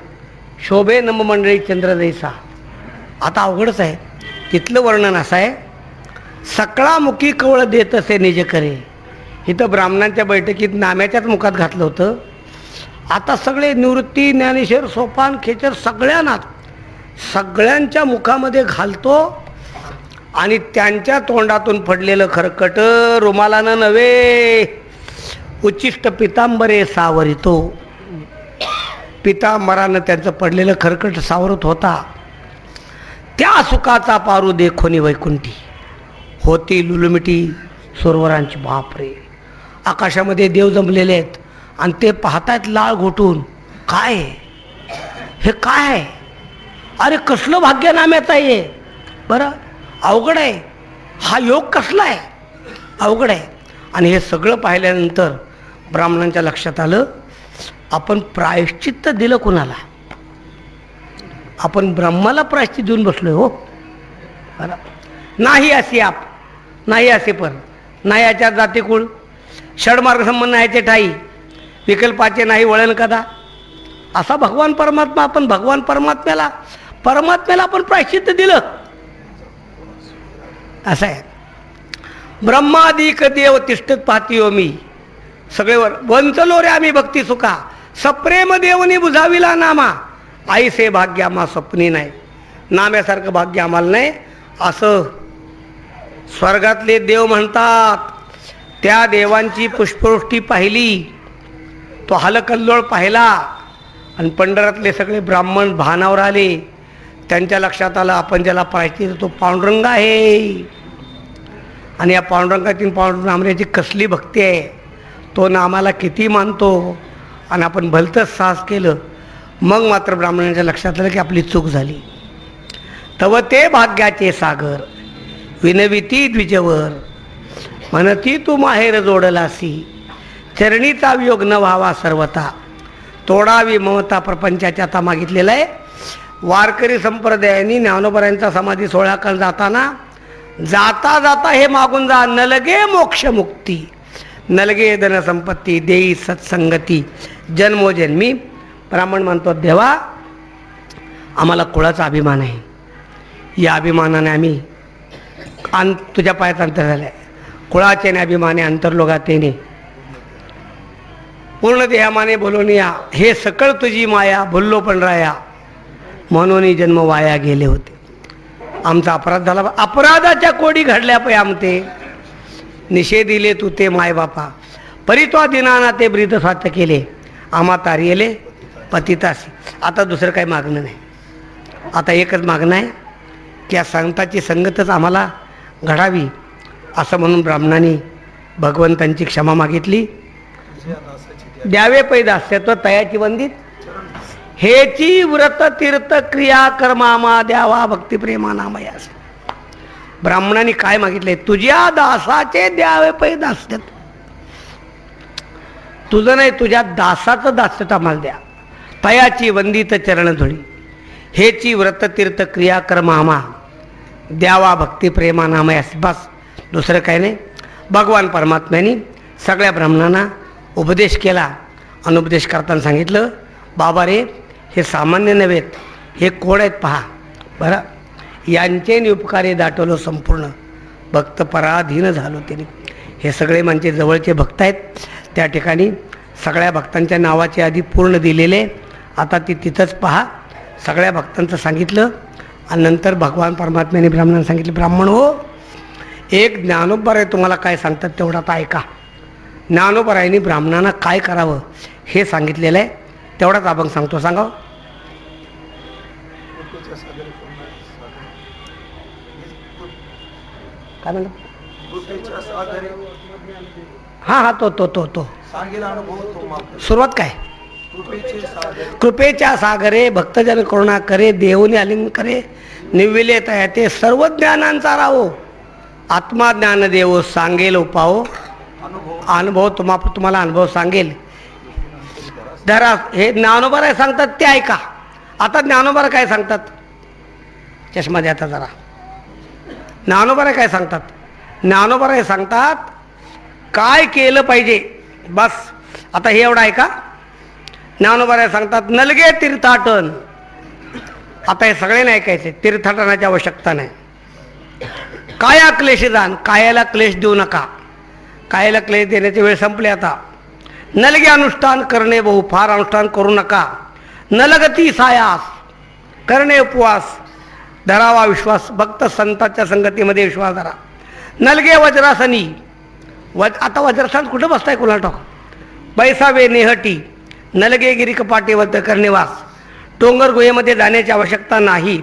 शोभे नम मंडळी चंद्रदैसा. आता अवघडच आहे. तिथलं वर्णन असं आहे, सकळामुखी कवळ देत असे निज करे. इथं ब्राह्मणांच्या बैठकीत नाम्याच्याच मुखात घातलं होतं. आता सगळे निवृत्ती ज्ञानेश्वर सोपान खेचर सगळ्यांच्या मुखामध्ये घालतो आणि त्यांच्या तोंडातून पडलेलं खरकट रुमालानं नव्हे, उच्चिष्ट पितांबरे सावरितो. पितांबरानं त्यांचं पडलेलं खरकट सावरत होता. त्या सुखाचा पारू देखोनी वैकुंठी होती लुलमिटी सुरवरांची. बापरे, आकाशामध्ये देव जमलेले आहेत आणि ते पाहतायत लाळ घोटून. काय हे काय आहे, अरे कसलं भाग्य नाम्याचं आहे बरं. अवघड आहे, हा योग कसला आहे, अवघड आहे. आणि हे सगळं पाहिल्यानंतर ब्राह्मणांच्या लक्षात आलं आपण प्रायश्चित्त दिलं कुणाला. आपण ब्रह्माला प्रायश्चित्त देऊन बसलोय हो. बरं, नाही असे आप नाही असे पण नाही याच्या जातीकुळ षडमार्ग संबंध याचे ठाई विकल्पाचे नाही वळण कदा. असा भगवान परमात्मा. आपण भगवान परमात्म्याला आपण प्रायश्चित्त दिलं असं आहे. ब्रह्मादिक देव तिष्ठत पाहतीयो मी सगळेवर वंचलो रे आम्ही भक्ती सुखा, सप्रेम देवनी बुझाविला नामा, आईसे भाग्य आम्हा स्वप्नी नाही, नाम्यासारखं भाग्य आम्हाला नाही असं स्वर्गातले देव म्हणतात. त्या देवांची पुष्पवृष्टी पाहिली, तो हलकल्लोळ पाहिला आणि पंढरातले सगळे ब्राह्मण भानावर आले. त्यांच्या लक्षात आलं आपण ज्याला पाहिजे तो पांडुरंग आहे आणि या पांडुरंगाची पांडुरंगाची कसली भक्ती आहे, तो नामाला किती मानतो आणि आपण भलतंच साहस केलं. मग मात्र ब्राह्मणांच्या लक्षात आलं की आपली चूक झाली. तव ते भाग्याचे सागर विनविती द्विजवर, म्हणती तू माहेर जोडलासी, चरणीचा वियोग न व्हावा सर्वता, तोडावी ममता प्रपंचाच्या आता मागितलेला आहे. वारकरी संप्रदायाने ज्ञानोबरायांचा समाधी सोहळ्याकडे जाताना जाता जाता हे मागून जा, नलगे मोक्ष मुक्ती, नलगे धनसंपत्ती, देई सत्संगती, जन्मोजन्मी. ब्राह्मण म्हणतो देवा आम्हाला कुळाचा अभिमान आहे, या अभिमानाने आम्ही तुझ्या पायात अंतर झालं आहे. कुळाचे अभिमाने अंतर्लोगात येणे, पूर्ण देहामाने बोलून या, हे सकळ तुझी माया, भुललो पण राया, म्हणून जन्म वाया गेले होते. आमचा अपराध झाला, अपराधाच्या कोडी घडल्या पै आमते, निषेधिले तू ते मायबापा, परित्वा दिनाना ते ब्रीद स्वार्थ केले, आम्हा तारियले पतितासी. आता दुसरं काही मागणं नाही, आता एकच मागणं आहे की या संताची संगतच आम्हाला घडावी. असं म्हणून ब्राह्मणांनी भगवंतांची क्षमा मागितली. द्यावे पै दास्यत्व तयाची वंदित, हेची व्रत तीर्थ क्रिया कर्मामा द्यावा भक्तिप्रेमा नामयास. ब्राह्मणांनी काय मागितले, तुझ्या दासाचे द्यावे पै दास्यत्व, तुझं नाही तुझ्या दासाचं दास्यत्व आम्हाला द्या. तयाची वंदित चरणधुळी, हेची व्रत तीर्थ क्रिया कर्मामा द्यावा भक्तिप्रेमा नामयास. बस दुसरं काय नाही. भगवान परमात्म्याने सगळ्या ब्राह्मणांना उपदेश केला. अनुपदेश करताना सांगितलं, बाबा रे हे सामान्य नव्हेत, हे कोड आहेत पहा बरं, यांचे उपकारे दाटवलो संपूर्ण, भक्त पराधीन झालो त्यांनी. हे सगळे म्हणजे जवळचे भक्त आहेत. त्या ठिकाणी सगळ्या भक्तांच्या नावाचे आधी पूर्ण दिलेले, आता ती तिथंच पहा. सगळ्या भक्तांचं सांगितलं आणि नंतर भगवान परमात्म्याने ब्राह्मणांना सांगितलं, ब्राह्मण हो एक ज्ञानोबराय तुम्हाला काय सांगतात तेवढा आता ऐका. ज्ञानोबरायांनी ब्राह्मणांना काय करावं हे सांगितलेलं आहे, तेवढाच आपण सांगतो. सांगा काय म्हणतो? हां तो तो तो तो सुरुवात काय, कृपेच्या सागरे भक्तजन करुणा करे, देवनी आलिंगन करे, निविले ते सर्व ज्ञानांचा राहो, आत्मा ज्ञान देव सांगेल उपाओ, अनुभव तुम्हाला अनुभव सांगेल. धरा हे ज्ञानोबराय सांगतात ते ऐका. आता ज्ञानोबराय काय सांगतात, चष्मा द्या आता जरा. ज्ञानोबराय काय सांगतात, ज्ञानोबराय सांगतात काय केलं पाहिजे. बस आता हे एवढं ऐका. ज्ञानोबराय सांगतात नलगे तीर्थाटन. आता हे सगळे नाही ऐकायचे, तीर्थाटनाची आवश्यकता नाही. काया क्लेश दान, कायाला क्लेश देऊ नका, कायाला क्लेश देण्याचे वेळ संपले आता. नलगे अनुष्ठान करणे बहु, फार अनुष्ठान करू नका. नलगती सायास करणे उपवास, धरावा विश्वास, भक्त संतांच्या संगतीमध्ये विश्वास धरा. नलगे वज्रासनी, आता वज्रासन कुठं बसताय कुणाला ठाऊक. बैसावे नेहटी, नलगे गिरी कपाटे वद्ध करणे वास, डोंगर गुहेमध्ये जाण्याची आवश्यकता नाही.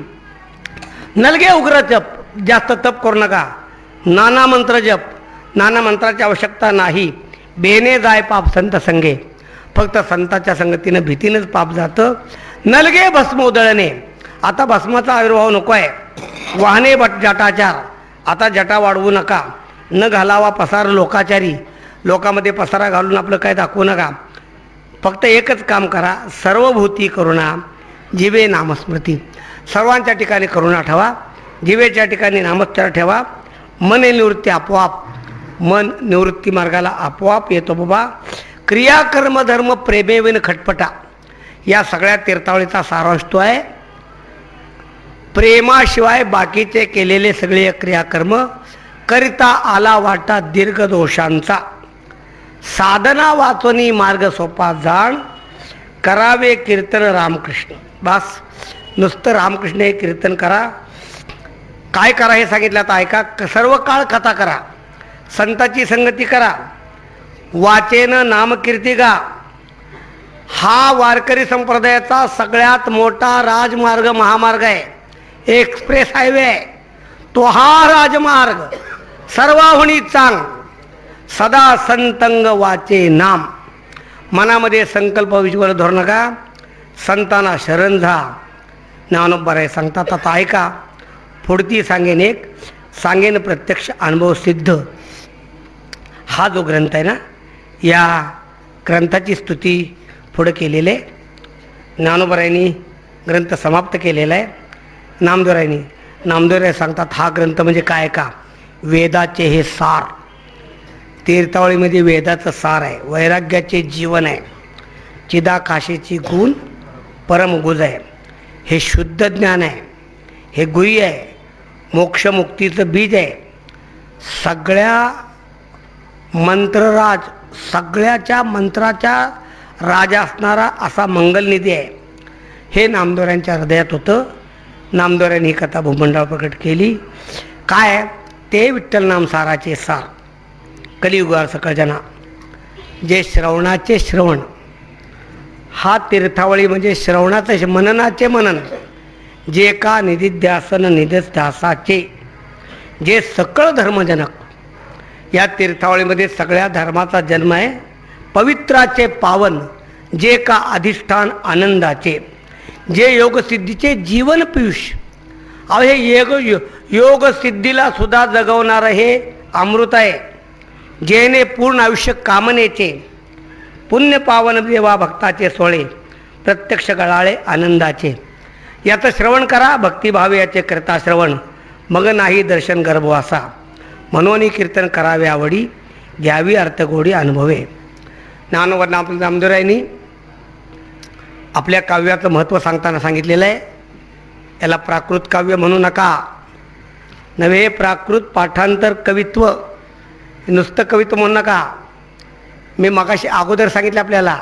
नलगे उग्र जप, जास्त तप करू नका. नाना मंत्र जप, नाना मंत्राची आवश्यकता नाही. बेने जाय पाप संत संगे, फक्त संतांच्या संगतीनं भीतीनंच पाप जातं. नलगे भस्म उधळणे, आता भस्माचा आविर्भाव नको आहे. वाहने जटाचार, आता जटा वाढवू नका. न घालावा पसार लोकाचारी, लोकामध्ये पसारा घालून आपलं काय दाखवू नका. फक्त एकच काम करा, सर्वभूती करुणा जिवे नामस्मृती. सर्वांच्या ठिकाणी करुणा ठेवा, जिवेच्या ठिकाणी नामोच्चार ठेवा. मन निवृत्ती आपोआप, मन निवृत्ती मार्गाला आपोआप येतो बाबा. क्रिया कर्म धर्म प्रेमेविन खटपटा, या सगळ्या तीर्थावळीचा सारांश तो आहे. प्रेमाशिवाय बाकीचे केलेले सगळे क्रियाकर्म करिता आला वाटा दीर्घ दोषांचा. साधना वाचोनी मार्ग सोपा जाण, करावे कीर्तन रामकृष्ण. बस नुसतं रामकृष्ण हे कीर्तन करा. काय करा हे सांगितलं तर ऐका. सर्व काळ कथा करा, संताची संगती करा, वाचेन नामकीर्ती गा. हा वारकरी संप्रदायाचा सगळ्यात मोठा राजमार्ग, महामार्ग आहे, एक्सप्रेस हायवे आहे. तो हा राजमार्ग सर्वाहुनी चांग, सदा संतंग वाचे नाम. मनामध्ये संकल्प विश्वर धरू नका, संतांना शरण जा. ज्ञानोबराय सांगतात आता ऐका. पुढती सांगेन एक, सांगेन प्रत्यक्ष अनुभव सिद्ध. हा जो ग्रंथ आहे ना, या ग्रंथाची स्तुती पुढं केलेली आहे. ज्ञानोबरायांनी ग्रंथ समाप्त केलेला आहे. नामदेवराय सांगतात हा ग्रंथ म्हणजे काय का, वेदाचे हे सार. तीर्थावळीमध्ये वेदाचं सार आहे, वैराग्याचे जीवन आहे, चिदाकाशीची गुण परमगुज आहे, हे शुद्ध ज्ञान आहे, हे गुही आहे, मोक्षमुक्तीचं बीज आहे, सगळ्या मंत्रराज, सगळ्याच्या मंत्राच्या राजा असणारा असा मंगलनिधी आहे. हे नामदेवरायांच्या हृदयात होतं. नामदेवरायांनी ही कथा भूमंडळ प्रकट केली. काय ते विठ्ठल नाम साराचे सार. कलियुगावर सकळजना जे श्रवणाचे श्रवण, हा तीर्थावळी म्हणजे श्रवणाचे मननाचे मनन, जे का निधिध्यासन निधध्यासाचे, जे सकळ धर्मजनक. या तीर्थावळीमध्ये सगळ्या धर्माचा जन्म आहे. पवित्राचे पावन, जे का अधिष्ठान आनंदाचे, जे योगसिद्धीचे जीवन पियुष. अहो हे योगसिद्धीला सुद्धा जगवणारं हे अमृत आहे, जेने पूर्ण आयुष्य कामनेचे, पुण्य पावन देवा भक्ताचे सोळे, प्रत्यक्ष गळाळे आनंदाचे. याचं श्रवण करा, भक्तिभावे याचे करता श्रवण, मग नाही दर्शन गर्भवासा. म्हणून कीर्तन करावे आवडी, घ्यावी अर्थगोडी अनुभवे. नामदेवरायांनी आपल्या काव्याचं महत्त्व सांगताना सांगितलेलं आहे. याला प्राकृत काव्य म्हणू नका, नव्हे प्राकृत पाठांतर कवित्व, नुसतं कवित्व म्हणू नका. मी मगाशी अगोदर सांगितलं आपल्याला,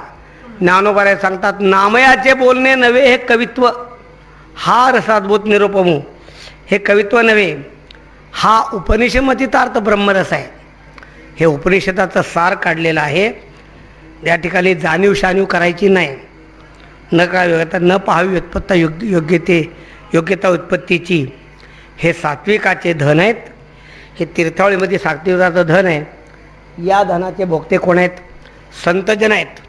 ज्ञानोबराय सांगतात नामयाचे बोलणे नव्हे हे कवित्व, हा रसाद्भूत निरुपमू, हे कवित्व नव्हे, हा उपनिषदमतीतार्थ ब्रह्मरस आहे. हे उपनिषदाचं सार काढलेलं आहे. या ठिकाणी जाणीव शाणीव करायची नाही, न काय न पाहावी व्युत्पत्ता योग्यता उत्पत्तीची. हे सात्विकाचे धन आहेत. हे तीर्थावळीमध्ये सात्विकाचं धन आहे. या धनाचे भोगते कोण आहेत? संतजन आहेत.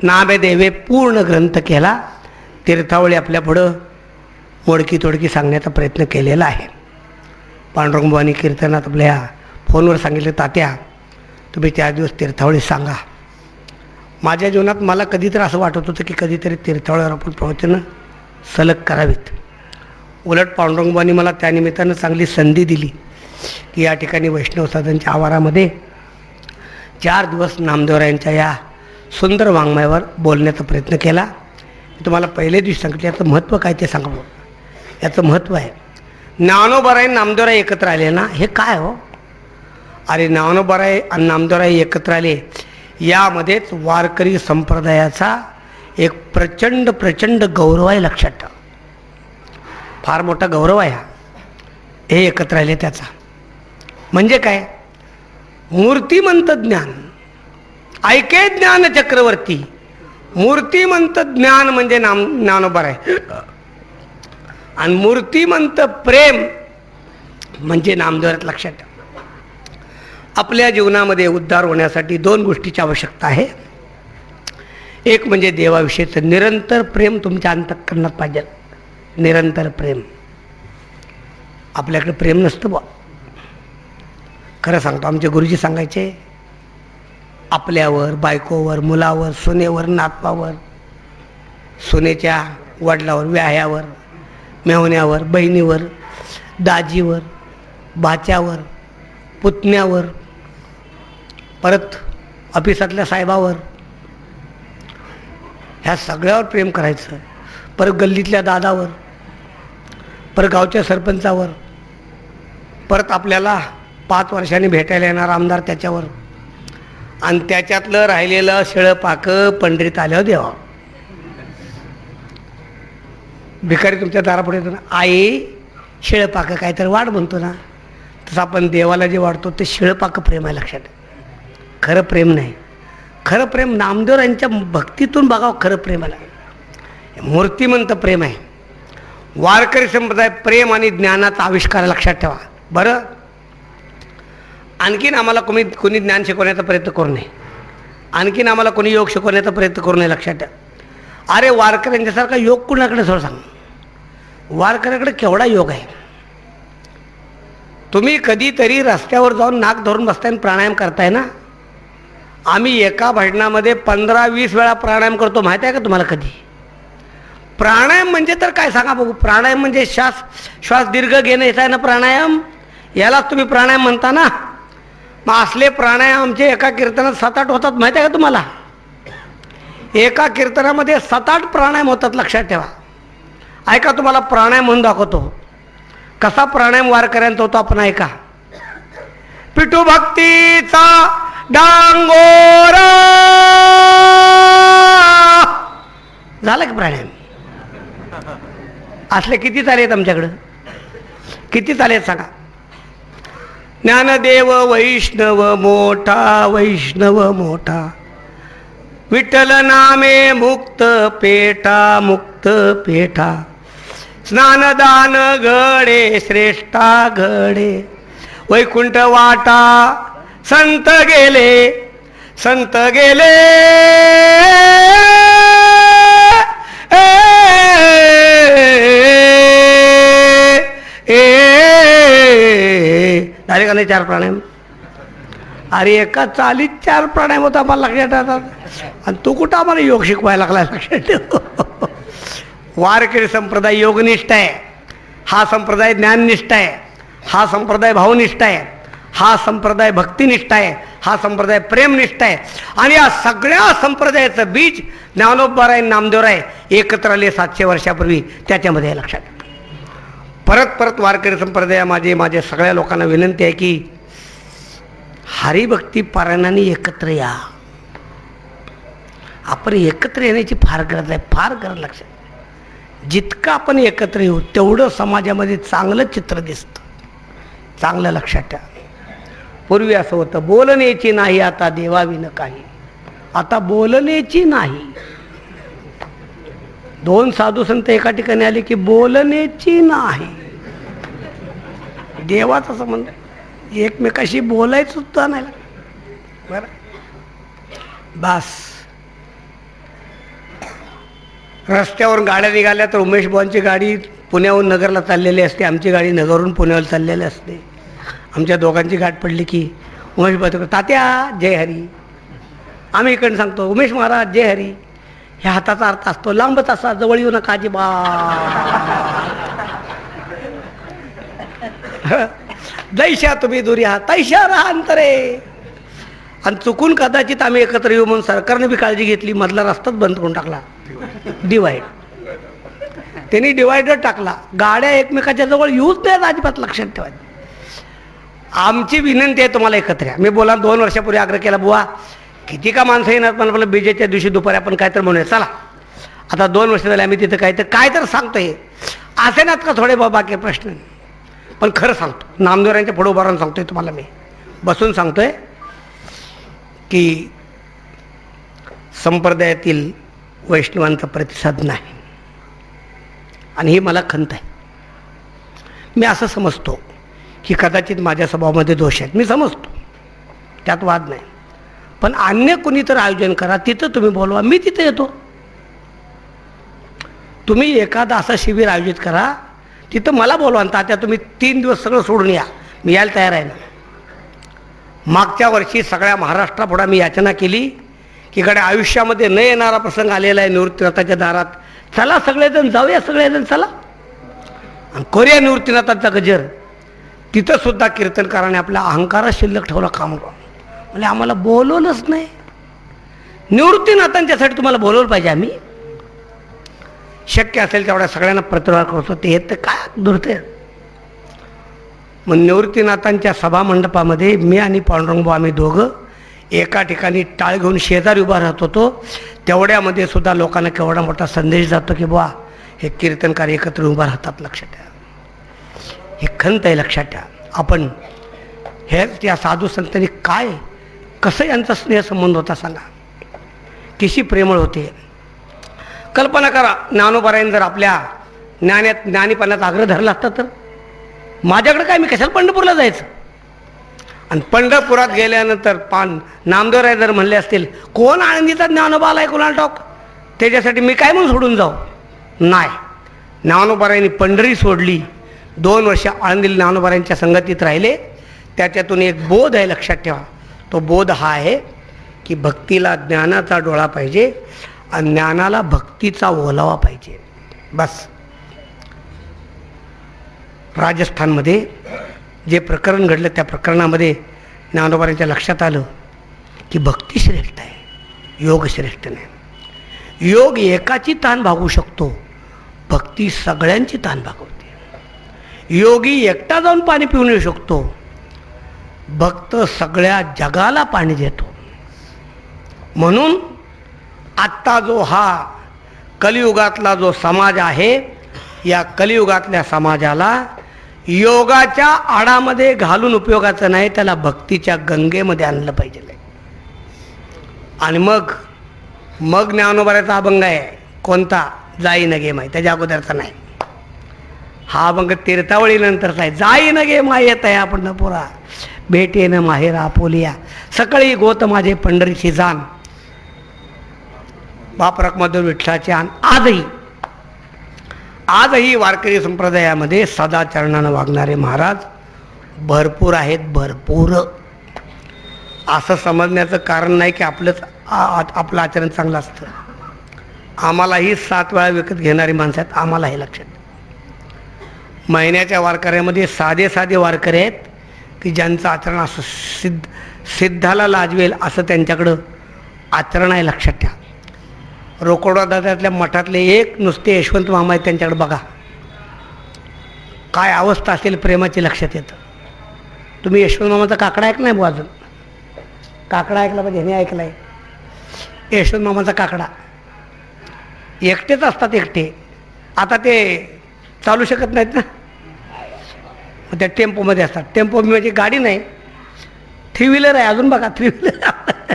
नामे देवे पूर्ण ग्रंथ केला. तीर्थावळी आपल्या पुढं मोडकी तोडकी सांगण्याचा प्रयत्न केलेला आहे. पांडुरंगभावानी कीर्तनात आपल्या फोनवर सांगितले, तात्या तुम्ही 4 दिवस तीर्थावळी सांगा. माझ्या जीवनात मला कधीतरी असं वाटत होतं की कधीतरी तीर्थावळीवर आपण प्रवचनं सलग करावीत. उलट पांडुरंगभावानी मला त्यानिमित्तानं चांगली संधी दिली की या ठिकाणी वैष्णव सदनच्या आवारामध्ये 4 दिवस नामदेवरायांच्या या सुंदर वाङ्मयावर बोलण्याचा प्रयत्न केला. तुम्हाला पहिले दिवशी सांगितलं याचं महत्त्व काय ते सांगा. याचं महत्त्व आहे, ज्ञानोबराय नामदेवराय एकत्र आले ना, हे काय हो? अरे ज्ञानोबराय आणि नामदेवराय एकत्र आले, यामध्येच वारकरी संप्रदायाचा एक प्रचंड गौरव आहे. लक्षात ठेवा, फार मोठा गौरव आहे हा. हे एकत्र आले त्याचा म्हणजे काय? मूर्तिमंत ज्ञान, ऐके ज्ञान चक्रवर्ती. मूर्तिमंत ज्ञान म्हणजे ज्ञानोबराय, आणि मूर्तिमंत प्रेम म्हणजे नामदेवराय. लक्षात ठेवा, आपल्या जीवनामध्ये उद्धार होण्यासाठी 2 गोष्टीची आवश्यकता आहे. एक म्हणजे देवाविषयीचं निरंतर प्रेम तुमच्या अंतःकरणात पाहिजे. निरंतर प्रेम. आपल्याकडे प्रेम नसतं बा. खरं सांगतो, आमचे गुरुजी सांगायचे, आपल्यावर, बायकोवर, मुलावर, सुनेवर, नातवावर, सुनेच्या वडिलावर, व्याह्यावर, मेहुण्यावर, बहिणीवर, दाजीवर, बाच्यावर, पुतण्यावर, परत ऑफिसातल्या साहेबावर, ह्या सगळ्यावर प्रेम करायचं. परत गल्लीतल्या दादावर, परत गावच्या सरपंचावर, परत आपल्याला 5 वर्षांनी भेटायला येणार आमदार त्याच्यावर, आणि त्याच्यातलं राहिलेलं शिळपाकं पंढरीत आल्यावर देवा. भिकारी तुमच्या दारापुढे येतो ना, आई शिळपाकं काहीतरी वाढ म्हणतो ना, तसं आपण देवाला जे वाढतो ते शिळपाकं प्रेम आहे. लक्षात, खरं प्रेम नाही. खरं प्रेम नामदेवरांच्या भक्तीतून बघावं. खरं प्रेमाला मूर्तिमंत प्रेम आहे. वारकरी संप्रदाय प्रेम आणि ज्ञानाचा आविष्कार लक्षात ठेवा. बरं, आणखीन आम्हाला कोणी ज्ञान शिकवण्याचा प्रयत्न करू नये, आणखीन आम्हाला कोणी योग शिकवण्याचा प्रयत्न करू नये. लक्षात ठेवा. अरे वारकऱ्यांच्यासारखा योग कुणाकडे थोडं सांग. वारकऱ्याकडे केवढा योग आहे. तुम्ही कधीतरी रस्त्यावर जाऊन नाक धरून बसताय आणि प्राणायाम करताय ना. आम्ही एका भजनामध्ये 15-20 वेळा प्राणायाम करतो. माहिती आहे का तुम्हाला कधी? प्राणायाम म्हणजे तर काय सांगा बघू. प्राणायाम म्हणजे श्वास दीर्घ घेणं, याचा आहे ना प्राणायाम. यालाच तुम्ही प्राणायाम म्हणता ना. मग असले प्राणायाम आमचे एका कीर्तनात 7-8 होतात. माहिती आहे का तुम्हाला? एका कीर्तनामध्ये 7-8 प्राणायाम होतात. लक्षात ठेवा. ऐका, तुम्हाला प्राणायाम म्हणून दाखवतो. कसा प्राणायाम वारकऱ्यांचा होतो आपण ऐका. पिठू भक्तीचा डांगोरा झाला की प्राणायाम. असले किती चाले आहेत आमच्याकडं? किती चाले आहेत सांगा. ज्ञानदेव वैष्णव मोठा, वैष्णव मोठा, विठ्ठल नामे मुक्त पेठा, मुक्त पेठा, स्नानदान घडे श्रेष्ठा घडे, वैकुंठ वाटा संत गेले, संत गेले. झाले का नाही 4 प्राणायाम? अरे एका चालीत 4 प्राणायाम होता. आम्हाला लक्षात येतात. आणि तू कुठं आम्हाला योग शिकवायला लागला? लक्षात ठेव. वारकरी संप्रदाय योगनिष्ठ आहे. हा संप्रदाय ज्ञाननिष्ठ आहे. हा संप्रदाय भावनिष्ठ आहे. हा संप्रदाय भक्तिनिष्ठ आहे. हा संप्रदाय प्रेमनिष्ठ आहे. आणि या सगळ्या संप्रदायाचं बीज ज्ञानोबराय नामदेवराय एकत्र आले 700 वर्षापूर्वी. त्याच्यामध्ये आहे. लक्षात. परत वारकरी संप्रदाय माझ्या सगळ्या लोकांना विनंती आहे की हरिभक्ती पारायणाने एकत्र या. आपण एकत्र येण्याची फार गरज आहे. फार गरज. लक्षात. जितकं आपण एकत्र येऊ तेवढं समाजामध्ये चांगलं चित्र दिसतं. चांगलं लक्षात ठेवा. पूर्वी असं होतं, बोलण्याची नाही आता देवाविन काही. आता बोलण्याची नाही. 2 साधू संत एका ठिकाणी आले की बोलण्याची नाही. देवाचा संबंध. एकमेकाशी बोलायचं सुद्धा नाही. बरं, बस. रस्त्यावरून गाड्या निघाल्या तर उमेश बुवांची गाडी पुण्याहून नगरला चाललेली असते, आमची गाडी नगरहून पुण्याला चाललेली असते. आमच्या दोघांची गाठ पडली की उमेश बुवा तात्या जय हरी. आम्ही इकडून सांगतो उमेश महाराज जय हरी. ह्या हाताचा अर्थ असतो लांबच असा, जवळ येऊ नका जैशा तुम्ही दुरी आहात तैशा राहा अंतरे. आणि चुकून कदाचित आम्ही एकत्र येऊ म्हणून सरकारने बी काळजी घेतली. मधला रस्ताच बंद करून टाकला. डिवाइड. त्यांनी डिवायडर टाकला. गाड्या एकमेकाच्या जवळ येऊच द्या अजिबात. लक्षात ठेवायचं. आमची विनंती आहे तुम्हाला एकत्र या. मी बोला 2 वर्षापूर्वी आग्रह केला, बुवा किती का माणसं येणार पण आपलं बीजेच्या दिवशी दुपारी आपण काय तर म्हणूया. चला आता 2 वर्ष झाले आम्ही तिथं काय तर सांगतोय. असे नात का थोडे बाबा बाकी प्रश्न. पण खरं सांगतो, नामदेवरांच्या पुढे उभारून सांगतोय तुम्हाला. मी बसून सांगतोय की संप्रदायातील वैष्णवांचा प्रतिसाद नाही. आणि ही मला खंत आहे. मी असं समजतो की कदाचित माझ्या स्वभावामध्ये दोष आहेत. मी समजतो, त्यात वाद नाही. पण अन्य कोणी तर आयोजन करा, तिथं तुम्ही बोलवा, मी तिथं येतो. तुम्ही एखादा असं शिबिर आयोजित करा, तिथं मला बोलवा. तात्या तुम्ही 3 दिवस सगळं सोडून या, मी यायला तयार आहे ना. मागच्या वर्षी सगळ्या महाराष्ट्रापुढे मी याचना केली की कडे आयुष्यामध्ये न येणारा प्रसंग आलेला आहे निवृत्तीनाथाच्या दारात. चला सगळेजण जाऊया, सगळेजण चला. आणि करूया निवृत्तीनाथाचा गजर. तिथं सुद्धा कीर्तनकाराने आपला अहंकार शिल्लक ठेवला. काम म्हणजे आम्हाला बोलवलंच नाही. निवृत्तीनाथांच्यासाठी तुम्हाला बोलवलं पाहिजे. आम्ही शक्य असेल तेवढ्या सगळ्यांना प्रतिवाद करतो. ते तर काय दुर्दैव. मग निवृत्तीनाथांच्या सभामंडपामध्ये मी आणि पांडुरंग आम्ही दोघं एका ठिकाणी टाळ घेऊन शेजारी उभा राहत होतो, तेवढ्यामध्ये सुद्धा लोकांना केवढा मोठा संदेश जातो की बुवा हे कीर्तनकार एकत्र उभा राहतात. लक्षात ठेवा, हे खंत आहे. लक्षात ठेवा. आपण हे त्या साधू संतांनी काय कसं यांचा स्नेहसंबंध होता सांगा, किशी प्रेमळ होते. कल्पना करा, ज्ञानोबारायन जर आपल्या ज्ञानीपणाचा आग्रह धरला असता तर माझ्याकडे काय, मी कशाला पंढरपूरला जायचं. आणि पंढरपुरात गेल्यानंतर नामदेवराय जर म्हणले असतील कोण आळंदीचा ज्ञानोबा आलाय कोणाला ठाऊक, त्याच्यासाठी मी काय म्हणून सोडून जाऊ. नाही, ज्ञानोबारायांनी पंढरी सोडली, 2 वर्ष आळंदीला ज्ञानोबारायांच्या संगतीत राहिले. त्याच्यातून एक बोध आहे. लक्षात ठेवा, तो बोध हा आहे की भक्तीला ज्ञानाचा डोळा पाहिजे आणि ज्ञानाला भक्तीचा ओलावा पाहिजे. बस. राजस्थानमध्ये जे प्रकरण घडलं त्या प्रकरणामध्ये ज्ञानोबारांच्या लक्षात आलं की भक्ती श्रेष्ठ आहे, योग श्रेष्ठ नाही. योग एकाची ताण भागवू शकतो, भक्ती सगळ्यांची ताण भागवते. योगी एकटा जाऊन पाणी पिऊन येऊ शकतो, भक्त सगळ्या जगाला पाणी देतो. म्हणून आत्ता जो हा कलियुगातला जो समाज आहे, या कलियुगातल्या समाजाला योगाच्या आडामध्ये घालून उपयोगाचं नाही, त्याला भक्तीच्या गंगेमध्ये आणलं पाहिजे. आणि मग ज्ञानोबाराचा अभंग आहे कोणता, जाई न गे माय, त्याच्या अगोदरचा नाही. हा अभंग तीर्थावळीनंतरचा आहे. जाई न गे माय येत आहे पंढरपुरा, भेटे न माहेर आपोलिया, सकाळी गोत माझे पंढरीची जाण, बाप रखमादेव विठ्ठलाचे आण. आजही वारकरी संप्रदायामध्ये सदाचरणानं वागणारे महाराज भरपूर आहेत, भरपूर. असं समजण्याचं कारण नाही की आपलं आचरण चांगलं असतं. आम्हालाही 7 वेळा विकत घेणारी माणसं आहेत, आम्हाला हे लक्षात. महिन्याच्या वारकऱ्यामध्ये साधे वारकरी आहेत की ज्यांचं आचरण असं सिद्धाला लाजवेल असं त्यांच्याकडं आचरण आहे. लक्षात ठेवा. रोकडा दादातल्या मठातले एक नुसते यशवंत मामा आहेत, त्यांच्याकडे बघा काय अवस्था असेल प्रेमाची. लक्षात येतं. तुम्ही यशवंत मामाचा काकडा ऐकला नाही अजून? काकडा ऐकला पाहिजे, ह्याने ऐकलाय यशवंत मामाचा काकडा. एकटेच असतात, एकटे. आता ते चालू शकत नाहीत ना, मग त्या टेम्पोमध्ये असतात. टेम्पो म्हणजे गाडी नाही, 3 व्हीलर आहे. अजून बघा 3 व्हीलर,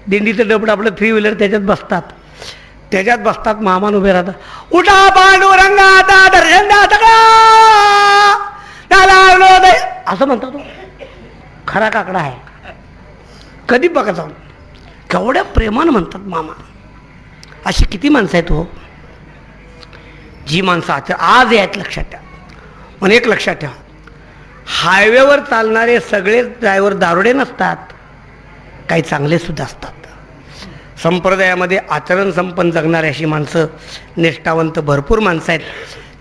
दिंडीचं डबडं आपलं 3 व्हीलर, त्याच्यात बसतात. मामान उभे राहतात. उठा पांडुरंगाचा दर्शन द्या सगळा, असं म्हणतात. तो खरा काकडा आहे. कधी बघा जाऊन केवढ्या प्रेमानं म्हणतात मामा. अशी किती माणसं आहेत हो, जी माणसं आज आहेत. लक्षात ठेवा. पण एक लक्षात ठेवा, हायवेवर चालणारे सगळे ड्रायव्हर दारुडे नसतात, काही चांगले सुद्धा असतात. संप्रदायामध्ये आचरण संपन्न जगणारे अशी माणसं, निष्ठावंत भरपूर माणसं आहेत.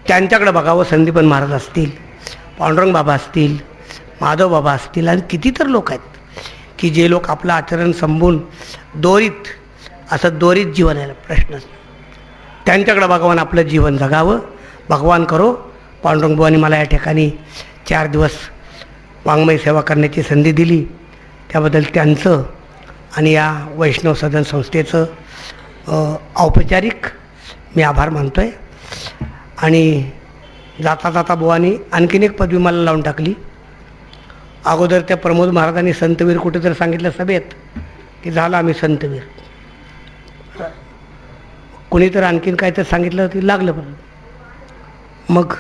त्यांच्याकडे बघावं. संदीपन महाराज असतील, पांडुरंग बाबा असतील, माधव बाबा असतील, आणि किती तर लोक आहेत की जे लोक आपलं आचरण संपवून दोरीत जीवन आहे. प्रश्न त्यांच्याकडे भगवान आपलं जीवन जगावं. भगवान करो. पांडुरंग बुवांनी मला या ठिकाणी 4 दिवस वाङ्मय सेवा करण्याची संधी दिली, त्याबद्दल त्यांचं आणि या वैष्णव सदन संस्थेचं औपचारिक मी आभार मानतो आहे. आणि जाता जाता बुवांनी आणखीन एक पदवी मला लावून टाकली. अगोदर त्या प्रमोद महाराजांनी संतवीर कुठेतरी सांगितलं सभेत की झालं आम्ही संतवीर. कुणीतरी आणखीन काहीतरी सांगितलं की लागलं. पण मग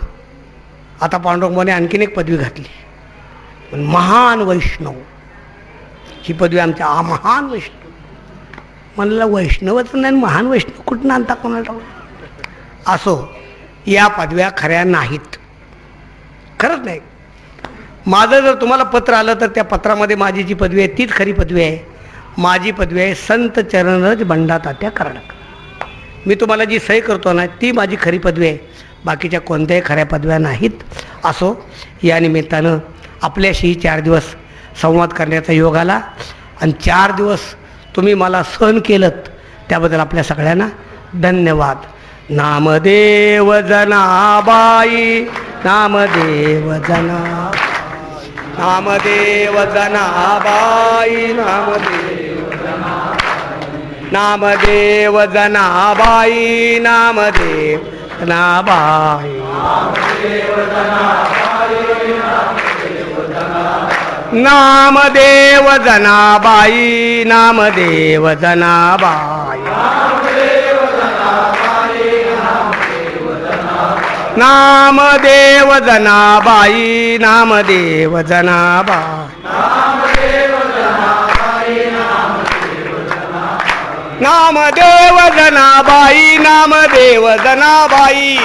आता पांडुरंगाने आणखीन एक पदवी घातली, पण महान वैष्णव ही पदवी आमच्या. महान वैष्णव म्हणलं, वैष्णवच नाही, महान वैष्णव कुठून आणता कोणाला? असो, या पदव्या खऱ्या नाहीत, खरंच नाही. माझं जर तुम्हाला पत्र आलं तर त्या पत्रामध्ये माझी जी पदवी आहे तीच खरी पदवी आहे. माझी पदवी आहे संत चरणरज बंडा तात्या कर्डक. मी तुम्हाला जी सही करतो ना ती माझी खरी पदवी आहे, बाकीच्या कोणत्याही खऱ्या पदव्या नाहीत. असो, या निमित्तानं आपल्याशी 4 दिवस संवाद करण्याचा योग आला आणि 4 दिवस तुम्ही मला सहन केलं, त्याबद्दल आपल्या सगळ्यांना धन्यवाद. नामदेव जनाबाई, नामदेव जनाबाई, नामदेव जनाबाई, नामदेव नामदेव जनाबाई नामदेव जनाबाई नामदेव जनाबाई नामदेव जनाबाई नामदेव जनाबाई नामदेव जनाबाई नामदेव जनाबाई नामदेव जनाबाई